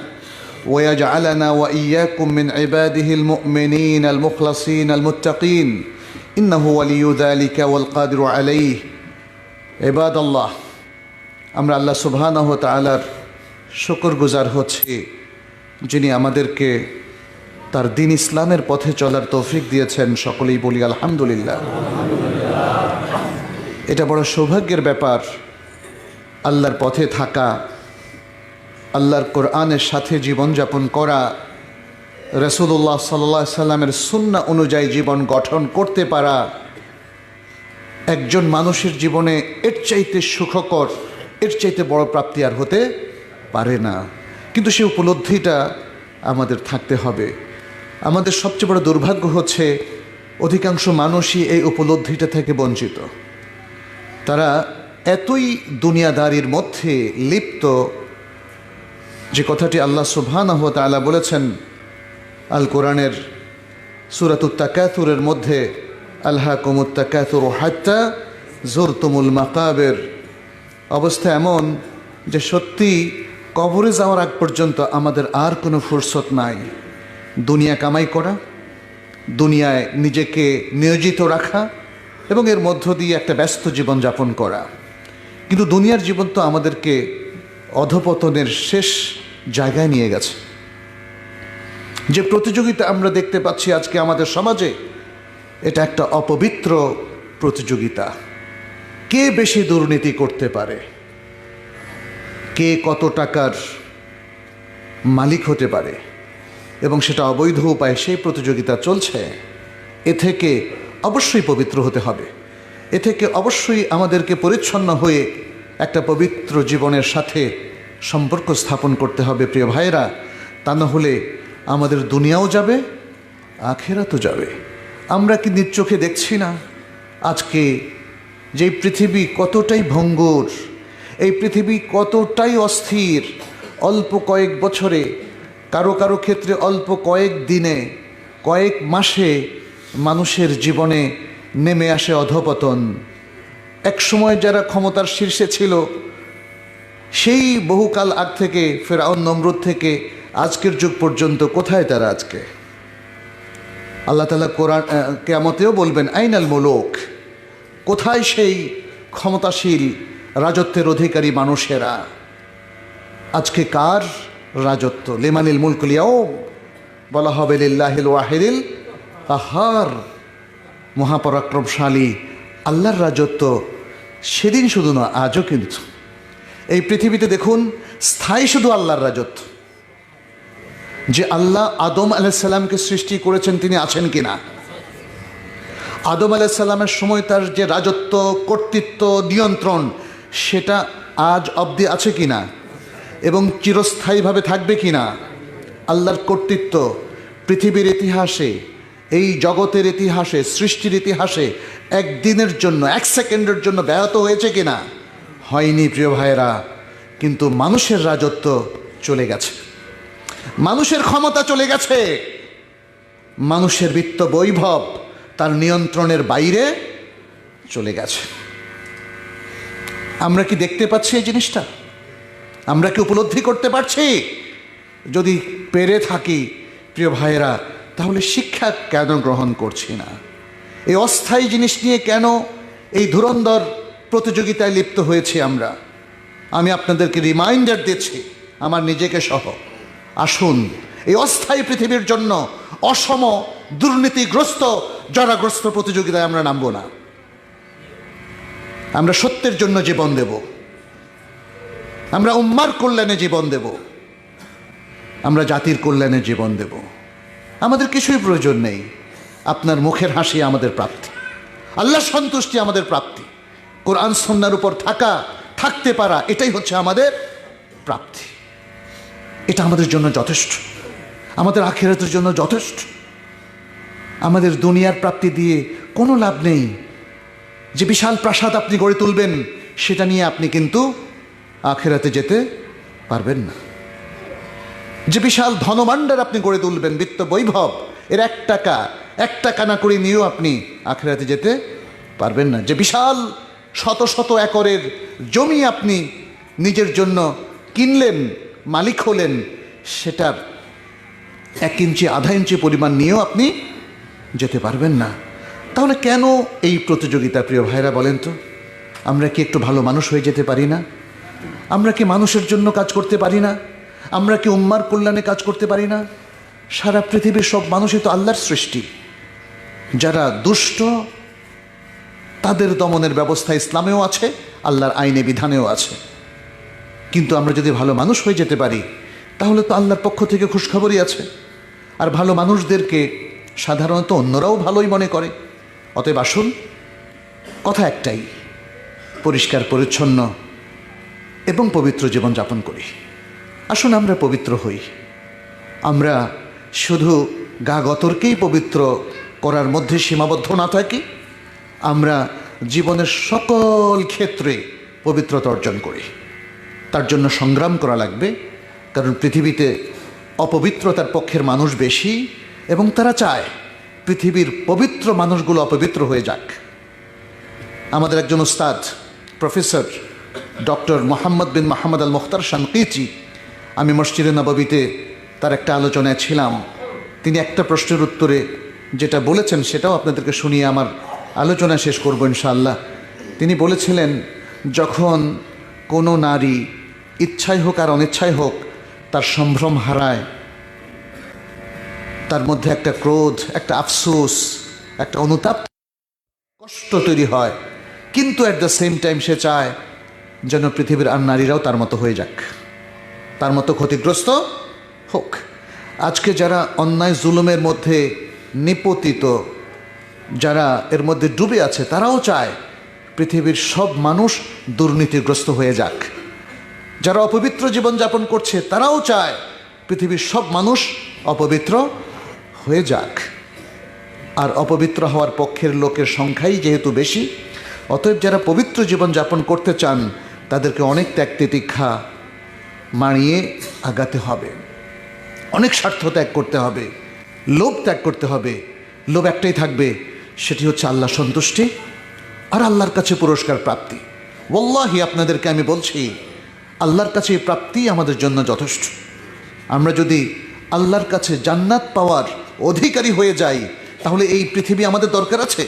ويجعلنا وإياكم من عباده المؤمنين المخلصين المتقين إنه ولي ذلك والقادر عليه عباد الله আমরা আল্লাহ সুবহানাহু ওয়া তাআলার শুকরগুজার হচ্ছি যিনি আমাদেরকে তার দ্বীন ইসলামের পথে চলার তৌফিক দিয়েছেন। সকলেই বলি আলহামদুলিল্লাহ। এটা বড় সৌভাগ্যের ব্যাপার, আল্লাহর পথে থাকা, আল্লাহর কোরআনের সাথে জীবনযাপন করা, রাসূলুল্লাহ সাল্লাল্লাহু আলাইহি সাল্লামের সুন্নাহ অনুযায়ী জীবন গঠন করতে পারা একজন মানুষের জীবনে এর চাইতে সুখকর, এর চাইতে বড় প্রাপ্তি আর হতে পারে না। কিন্তু সেই উপলব্ধিটা আমাদের থাকতে হবে। আমাদের সবচেয়ে বড় দুর্ভাগ্য হচ্ছে অধিকাংশ মানুষই এই উপলব্ধিটা থেকে বঞ্চিত। তারা এতই দুনিয়াদারির মধ্যে লিপ্ত, যে কথাটি আল্লাহ সুবহানাহু ওয়া তাআলা বলেছেন আল কোরআনের সূরাতুত তাকাসুরের মধ্যে, আলহাকুমুত তাকাসুরু হাত্তা যুরতুমুল মাকাবির। অবস্থা এমন যে সত্যি কবরে যাওয়ার আগ পর্যন্ত আমাদের আর কোনো ফুরসত নাই। দুনিয়া কামাই করা, দুনিয়ায় নিজেকে নিয়োজিত রাখা এবং এর মধ্য দিয়ে একটা ব্যস্ত জীবনযাপন করা। কিন্তু দুনিয়ার জীবন তো আমাদেরকে অধপতনের শেষ জায়গায় নিয়ে গেছে। যে প্রতিযোগিতা আমরা দেখতে পাচ্ছি আজকে আমাদের সমাজে, এটা একটা অপবিত্র প্রতিযোগিতা। কে বেশি দুর্নীতি করতে পারে, কে কত টাকার মালিক হতে পারে, এবং সেটা অবৈধ উপায়ে সেই প্রতিযোগিতা চলছে। এ থেকে অবশ্যই পবিত্র হতে হবে, এ থেকে অবশ্যই আমাদেরকে পরিচ্ছন্ন হয়ে একটা পবিত্র জীবনের সাথে সম্পর্ক স্থাপন করতে হবে প্রিয় ভাইয়েরা। তা না হলে আমাদের দুনিয়াও যাবে, আখিরাতও যাবে। আমরা কি নিজ চোখে দেখছি না আজকে যে পৃথিবী কতটাই ভঙ্গুর, এই পৃথিবী কতটাই অস্থির। অল্প কয়েক বছরে, কারো কারো ক্ষেত্রে অল্প কয়েক দিনে, কয়েক মাসে মানুষের জীবনে নেমে আসে অধপতন। একসময় যারা ক্ষমতার শীর্ষে ছিল, সেই বহুকাল আগ থেকে ফেরাউন নমরুদ থেকে আজকের যুগ পর্যন্ত কোথায় তারা আজকে? আল্লাহ তাআলা কোরআন কিয়ামতেও বলবেন আইনাল মুলুক, কোথায় সেই ক্ষমতাশীল রাজত্বের অধিকারী মানুষেরা? আজকে কার রাজত্ব? লিমানিল মুলকুল ইয়াউম, বলা হবে লিল্লাহিল ওয়াহিদিল কাহ্হার, মহাপরাক্রমশালী আল্লাহর রাজত্ব সেদিন শুধু না, আজও কিন্তু এই পৃথিবীতে দেখুন স্থায়ী শুধু আল্লাহর রাজত্ব। যে আল্লাহ আদম আলাইহিস সালামকে সৃষ্টি করেছেন তিনি আছেন কিনা? আদম আলাইহিস সালামের সময় তার যে রাজত্ব, কর্তৃত্ব, নিয়ন্ত্রণ, সেটা আজ অবধি আছে কিনা এবং চিরস্থায়ীভাবে থাকবে কিনা? আল্লাহর কর্তৃত্ব পৃথিবীর ইতিহাসে, এই জগতের ইতিহাসে, সৃষ্টির ইতিহাসে একদিনের জন্য, এক সেকেন্ডের জন্য ব্যাহত হয়েছে কিনা? হয়নি প্রিয় ভাইয়েরা। কিন্তু মানুষের রাজত্ব চলে গেছে, মানুষের ক্ষমতা চলে গেছে, মানুষের বিত্ত বৈভব তার নিয়ন্ত্রণের বাইরে চলে গেছে। আমরা কি দেখতে পাচ্ছি এই জিনিসটা? আমরা কি উপলব্ধি করতে পারছি? যদি পেরে থাকি প্রিয় ভাইয়েরা, তাহলে শিক্ষা কেন গ্রহণ করছি না? এই অস্থায়ী জিনিস নিয়ে কেন এই ধুরন্ধর প্রতিযোগিতায় লিপ্ত হয়েছি আমরা? আমি আপনাদেরকে রিমাইন্ডার দিচ্ছি, আমার নিজেকে সহ, আসুন এই অস্থায়ী পৃথিবীর জন্য অসম, দুর্নীতিগ্রস্ত, জরাগ্রস্ত প্রতিযোগিতায় আমরা নামব না। আমরা সত্যের জন্য জীবন দেব, আমরা উম্মার কল্যাণে জীবন দেব, আমরা জাতির কল্যাণে জীবন দেব। আমাদের কিছুই প্রয়োজন নেই, আপনার মুখের হাসি আমাদের প্রাপ্তি, আল্লাহর সন্তুষ্টি আমাদের প্রাপ্তি, কোরআন সুন্নাহর উপর থাকতে পারা, এটাই হচ্ছে আমাদের প্রাপ্তি। এটা আমাদের জন্য যথেষ্ট, আমাদের আখিরাতের জন্য যথেষ্ট। আমাদের দুনিয়ার প্রাপ্তি দিয়ে কোনো লাভ নেই। যে বিশাল প্রাসাদ আপনি গড়ে তুলবেন, সেটা নিয়ে আপনি কিন্তু আখিরাতে যেতে পারবেন না। যে বিশাল ধনভাণ্ডার আপনি গড়ে তুলবেন, বিত্ত বৈভব, এর এক টাকা না করে নিয়েও আপনি আখিরাতে যেতে পারবেন না। যে বিশাল শত শত একরের জমি আপনি নিজের জন্য কিনলেন, মালিক হলেন, সেটার 1 ইঞ্চি আধা ইঞ্চি পরিমাণ নিয়েও আপনি যেতে পারবেন না। তাহলে কেন এই প্রতিযোগিতা? প্রিয় ভাইরা বলেন তো, আমরা কি একটু ভালো মানুষ হয়ে যেতে পারি না? আমরা কি মানুষের জন্য কাজ করতে পারি না? আমরা কি উম্মার কল্যাণে কাজ করতে পারি না? সারা পৃথিবীর সব মানুষই তো আল্লাহর সৃষ্টি। যারা দুষ্ট তাদের দমনের ব্যবস্থা ইসলামেও আছে, আল্লাহর আইনে বিধানেও আছে। কিন্তু আমরা যদি ভালো মানুষ হয়ে যেতে পারি তাহলে তো আল্লাহর পক্ষ থেকে খুশখবরই আছে। আর ভালো মানুষদেরকে সাধারণত অন্যরাও ভালোই মনে করে। অতএব আসুন, কথা একটাই, পরিষ্কার পরিচ্ছন্ন এবং পবিত্র জীবনযাপন করি। আসুন আমরা পবিত্র হই। আমরা শুধু গা গতরকেই পবিত্র করার মধ্যে সীমাবদ্ধ না থাকি, আমরা জীবনের সকল ক্ষেত্রে পবিত্রতা অর্জন করি। তার জন্য সংগ্রাম করা লাগবে, কারণ পৃথিবীতে অপবিত্রতার পক্ষের মানুষ বেশি এবং তারা চায় পৃথিবীর পবিত্র মানুষগুলো অপবিত্র হয়ে যাক। আমাদের একজন উস্তাদ প্রফেসর ডক্টর মোহাম্মদ বিন মোহাম্মদ আল মুখতার শানকিচি, আমি মসজিদে নববীতে তার একটা আলোচনায় ছিলাম। তিনি একটা প্রশ্নের উত্তরে যেটা বলেছেন সেটাও আপনাদেরকে শুনিয়ে আমার আলোচনা শেষ করব ইনশাআল্লাহ। তিনি বলেছিলেন, যখন কোনো নারী ইচ্ছাই হোক আর অনিচ্ছাই হোক তার সম্ভ্রম হারায়, তার মধ্যে একটা ক্রোধ, একটা আফসোস, একটা অনুতাপ, কষ্ট তৈরি হয়, কিন্তু অ্যাট দ্য সেম টাইম সে চায় যেন পৃথিবীর আর নারীরাও তার মতো হয়ে যাক, তার মতো ক্ষতিগ্রস্ত হোক। আজকে যারা অন্যায় জুলুমের মধ্যে নিপতিত, যারা এর মধ্যে ডুবে আছে, তারাও চায় পৃথিবীর সব মানুষ দুর্নীতিগ্রস্ত হয়ে যাক। যারা অপবিত্র জীবনযাপন করছে তারাও চায় পৃথিবীর সব মানুষ অপবিত্র হয়ে যাক। আর অপবিত্র হওয়ার পক্ষের লোকের সংখ্যাই যেহেতু বেশি, অতএব যারা পবিত্র জীবনযাপন করতে চান তাদেরকে অনেক ত্যাগ তিতিক্ষা মানিয়ে আগাতে হবে, অনেক স্বার্থ ত্যাগ করতে হবে, লোভ ত্যাগ করতে হবে। লোভ একটাই থাকবে, সেটি হচ্ছে আল্লাহ সন্তুষ্টি আর আল্লাহর কাছে পুরস্কার প্রাপ্তি। ওয়াল্লাহি আপনাদেরকে আমি বলছি, আল্লাহর কাছে এই প্রাপ্তি আমাদের জন্য যথেষ্ট। আমরা যদি আল্লাহর কাছে জান্নাত পাওয়ার অধিকারী হয়ে যাই তাহলে এই পৃথিবী আমাদের দরকার আছে?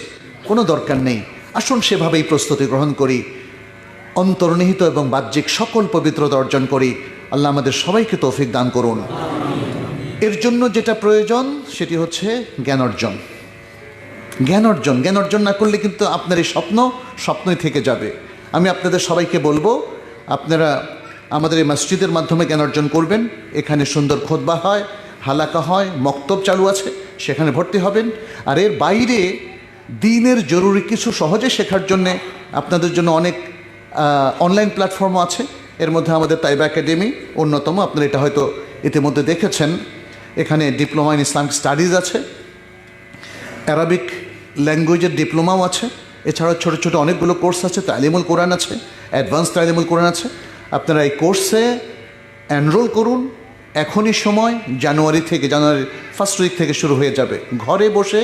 কোনো দরকার নেই। আসুন সেভাবেই প্রস্তুতি গ্রহণ করি, অন্তর্নিহিত এবং বাহ্যিক সকল পবিত্রতা অর্জন করি। আল্লাহ আমাদের সবাইকে তৌফিক দান করুন। এর জন্য যেটা প্রয়োজন সেটি হচ্ছে জ্ঞান অর্জন। জ্ঞান অর্জন না করলে কিন্তু আপনার এই স্বপ্নই থেকে যাবে। আমি আপনাদের সবাইকে বলবো, আপনারা আমাদের এই মসজিদের মাধ্যমে জ্ঞান অর্জন করবেন। এখানে সুন্দর খুতবা হয়, হালাকা হয়, মক্তব চালু আছে, সেখানে ভর্তি হবেন। আর এর বাইরে দ্বীনের জরুরি কিছু সহজে শেখার জন্যে আপনাদের জন্য অনেক অনলাইন প্ল্যাটফর্মও আছে। এর মধ্যে আমাদের তাইবা একাডেমি অন্যতম, আপনারা এটা হয়তো ইতিমধ্যে দেখেছেন। এখানে ডিপ্লোমা ইন ইসলামিক স্টাডিজ আছে, অ্যারাবিক ল্যাঙ্গুয়েজের ডিপ্লোমাও আছে, এছাড়াও ছোটো ছোটো অনেকগুলো কোর্স আছে। তালিমুল কোরআন আছে, অ্যাডভান্স তালিমুল কোরআন আছে। আপনারা এই কোর্সে এনরোল করুন। এখনই সময়, জানুয়ারির 1st উইক থেকে শুরু হয়ে যাবে। ঘরে বসে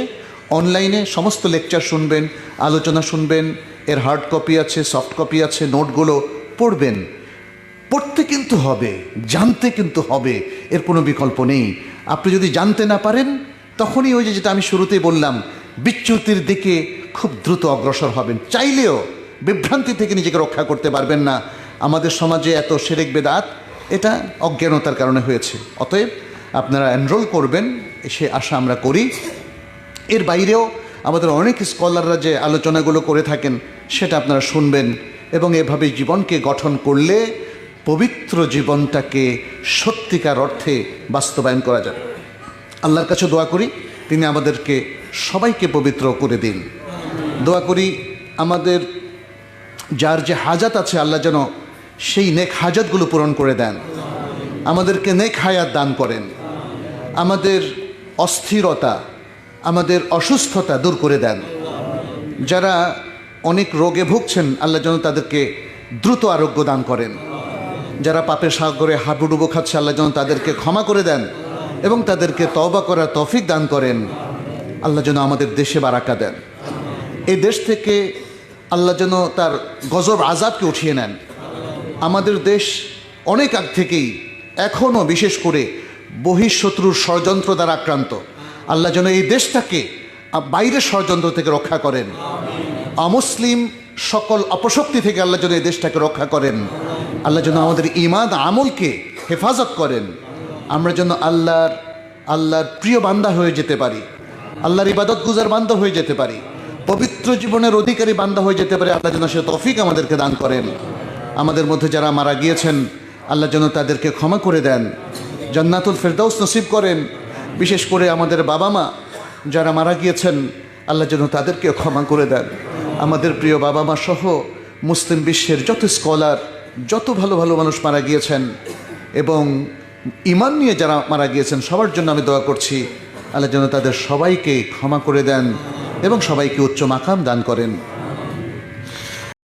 অনলাইনে সমস্ত লেকচার শুনবেন, আলোচনা শুনবেন। এর হার্ড কপি আছে, সফট কপি আছে, নোটগুলো পড়বেন। পড়তে কিন্তু হবে, জানতে কিন্তু হবে, এর কোনো বিকল্প নেই। আপনি যদি জানতে না পারেন তখনই ওই যেটা আমি শুরুতেই বললাম, বিচ্যুতির দিকে খুব দ্রুত অগ্রসর হবেন। চাইলেও বিভ্রান্তি থেকে নিজেকে রক্ষা করতে পারবেন না। আমাদের সমাজে এত শিরক বেদাত, এটা অজ্ঞানতার কারণে হয়েছে। অতএব আপনারা এনরোল করবেন, সে আশা আমরা করি। এর বাইরেও আমাদের অনেক স্কলাররা যে আলোচনাগুলো করে থাকেন সেটা আপনারা শুনবেন, এবং এভাবে জীবনকে গঠন করলে পবিত্র জীবনটাকে সত্যিকার অর্থে বাস্তবায়ন করা যাবে। আল্লাহর কাছে দোয়া করি তিনি আমাদেরকে সবাইকে পবিত্র করে দিন। দোয়া করি আমাদের যার যে হাজাত আছে আল্লাহ যেন সেই নেক হাজাতগুলো পূরণ করে দেন, আমাদেরকে নেক হায়াত দান করেন, আমাদের অস্থিরতা, আমাদের অসুস্থতা দূর করে দেন। যারা অনেক রোগে ভুগছেন আল্লাহ যেন তাদেরকে দ্রুত আরোগ্য দান করেন। যারা পাপের সাগরে হাবুডুবু খাচ্ছে, আল্লাহ যেন তাদেরকে ক্ষমা করে দেন এবং তাদেরকে তওবা করার তৌফিক দান করেন। আল্লাহ যেন আমাদের দেশে বারাকা দেন। এই দেশ থেকে আল্লাহ যেন তার গজব আযাবকে উঠিয়ে নেন। আমাদের দেশ অনেক আগ থেকেই এখনও বিশেষ করে বহিঃশত্রুর ষড়যন্ত্র দ্বারা আক্রান্ত। আল্লাহ যেন এই দেশটাকে বাইরের ষড়যন্ত্র থেকে রক্ষা করেন। অমুসলিম সকল অপশক্তি থেকে আল্লাহ যেন এই দেশটাকে রক্ষা করেন। আল্লাহ যেন আমাদের ঈমান আমলকে হেফাজত করেন। আমরা যেন আল্লাহর প্রিয় বান্দা হয়ে যেতে পারি, আল্লাহর ইবাদত গুজার বান্দা হয়ে যেতে পারি, পবিত্র জীবনের অধিকারী বান্দা হয়ে যেতে পারি। আল্লাহ যেন সে তৌফিক আমাদেরকে দান করেন। আমাদের মধ্যে যারা মারা গিয়েছেন আল্লাহ যেন তাদেরকে ক্ষমা করে দেন, জান্নাতুল ফেরদাউস নসিব করেন। বিশেষ করে আমাদের বাবা মা যারা মারা গিয়েছেন আল্লাহ যেন তাদেরকে ক্ষমা করে দেন। আমাদের প্রিয় বাবা মা সহ মুসলিম বিশ্বের যত স্কলার, যত ভালো ভালো মানুষ মারা গিয়েছেন এবং ঈমান নিয়ে যারা মারা গিয়েছেন সবার জন্য আমি দোয়া করছি। আল্লাহ যেন তাদের সবাইকে ক্ষমা করে দেন এবং সবাইকে উচ্চ মাকাম দান করেন।